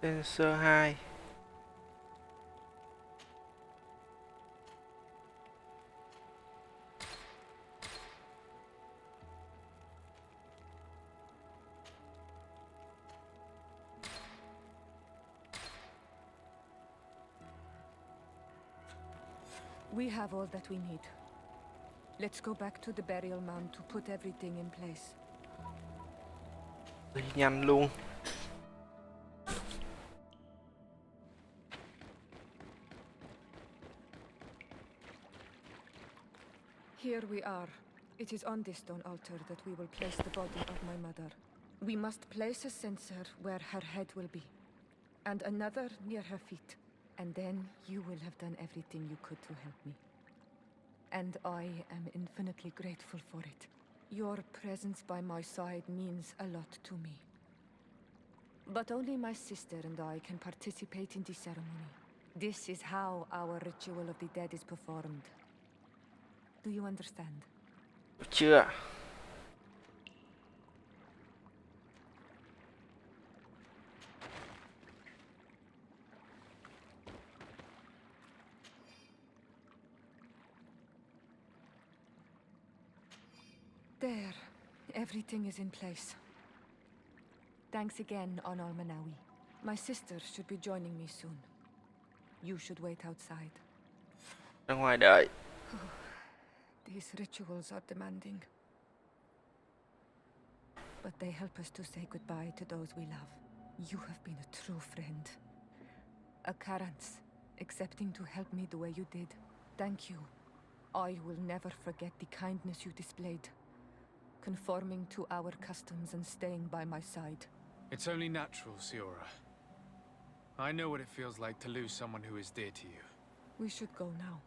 Sensor 2. We have all that we need. Let's go back to the burial mound to put everything in place. Đi nhanh luôn. Here we are. It is on this stone altar that we will place the body of my mother. We must place a censer where her head will be, and another near her feet. And then you will have done everything you could to help me. And I am infinitely grateful for it. Your presence by my side means a lot to me. But only my sister and I can participate in the ceremony. This is how our ritual of the dead is performed. Do you understand? Chưa. There. Everything is in place. Thanks again, Onal Manawi. My sister should be joining me soon. You should wait outside. Ra ngoài đợi. These rituals are demanding. But they help us to say goodbye to those we love. You have been a true friend. A Karans, accepting to help me the way you did. Thank you. I will never forget the kindness you displayed. Conforming to our customs and staying by my side. It's only natural, Siora. I know what it feels like to lose someone who is dear to you. We should go now.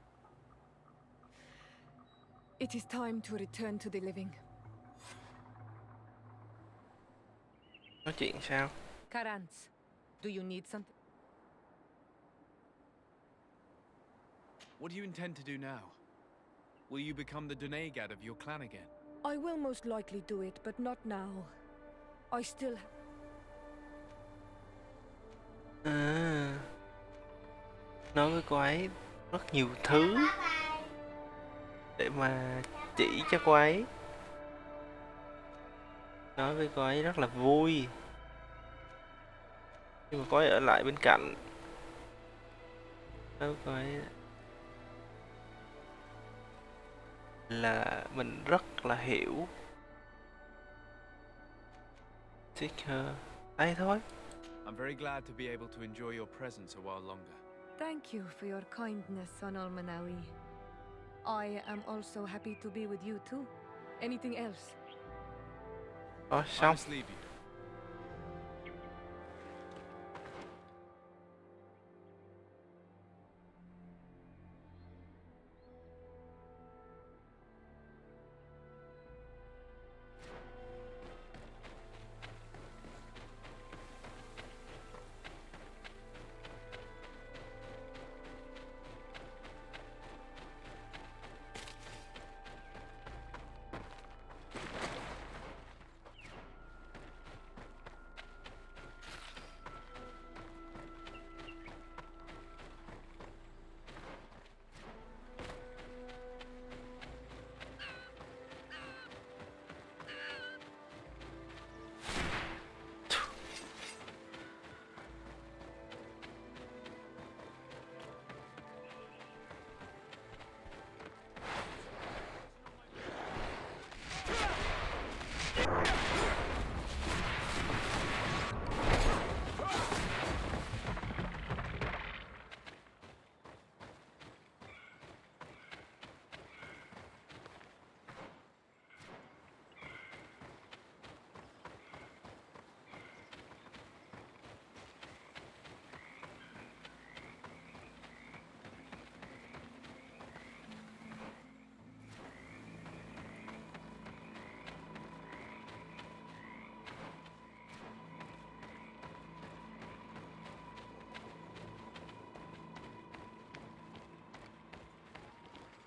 It is time to return to the living. Nói chuyện sao? Karans, do you need something? What do you intend to do now? Will you become the Donegad of your clan again? I will most likely do it, but not now. I still... À, nói với cô ấy rất nhiều thứ để mà chỉ cho cô ấy. Nói với cô ấy rất là vui nhưng mà cô ấy ở lại bên cạnh. Nói với cô ấy là mình rất là hiểu. Take her. Đây thôi. I'm very glad to be able to enjoy your presence a while longer. Thank you for your kindness, Onal Manawi. I am also happy to be with you too. Anything else? Ồ, I xong. must leave you.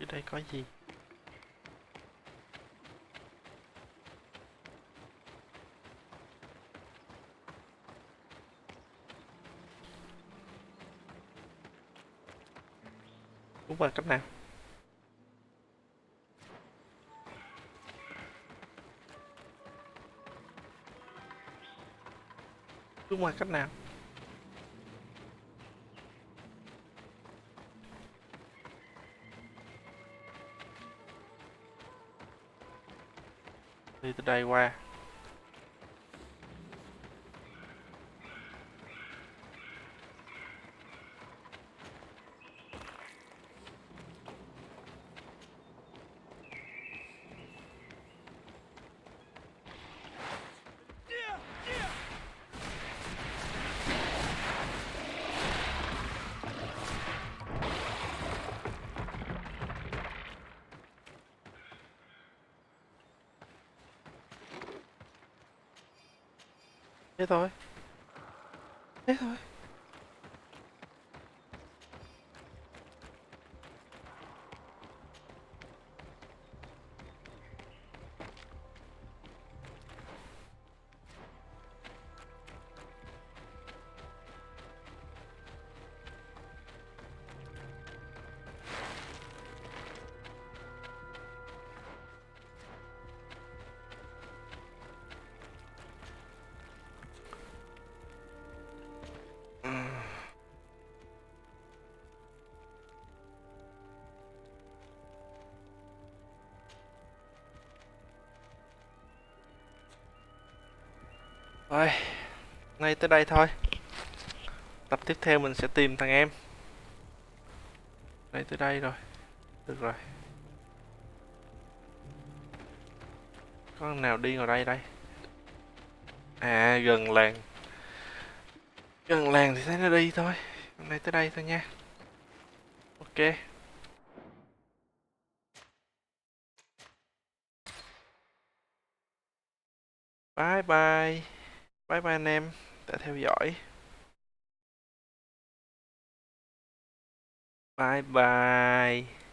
Dưới đây có gì? Đúng rồi, cách nào? Đúng rồi, cách nào? Đi từ đây qua. Thế thôi. Thế thôi. Rồi, ngay tới đây thôi. Tập tiếp theo mình sẽ tìm thằng em. Ngay tới đây rồi. Được rồi. Có thằng nào đi vào đây đây? À, gần làng. Gần làng thì thấy nó đi thôi. Hôm nay tới đây thôi nha. Ok. Bye bye. Bye bye anh em đã theo dõi. Bye bye.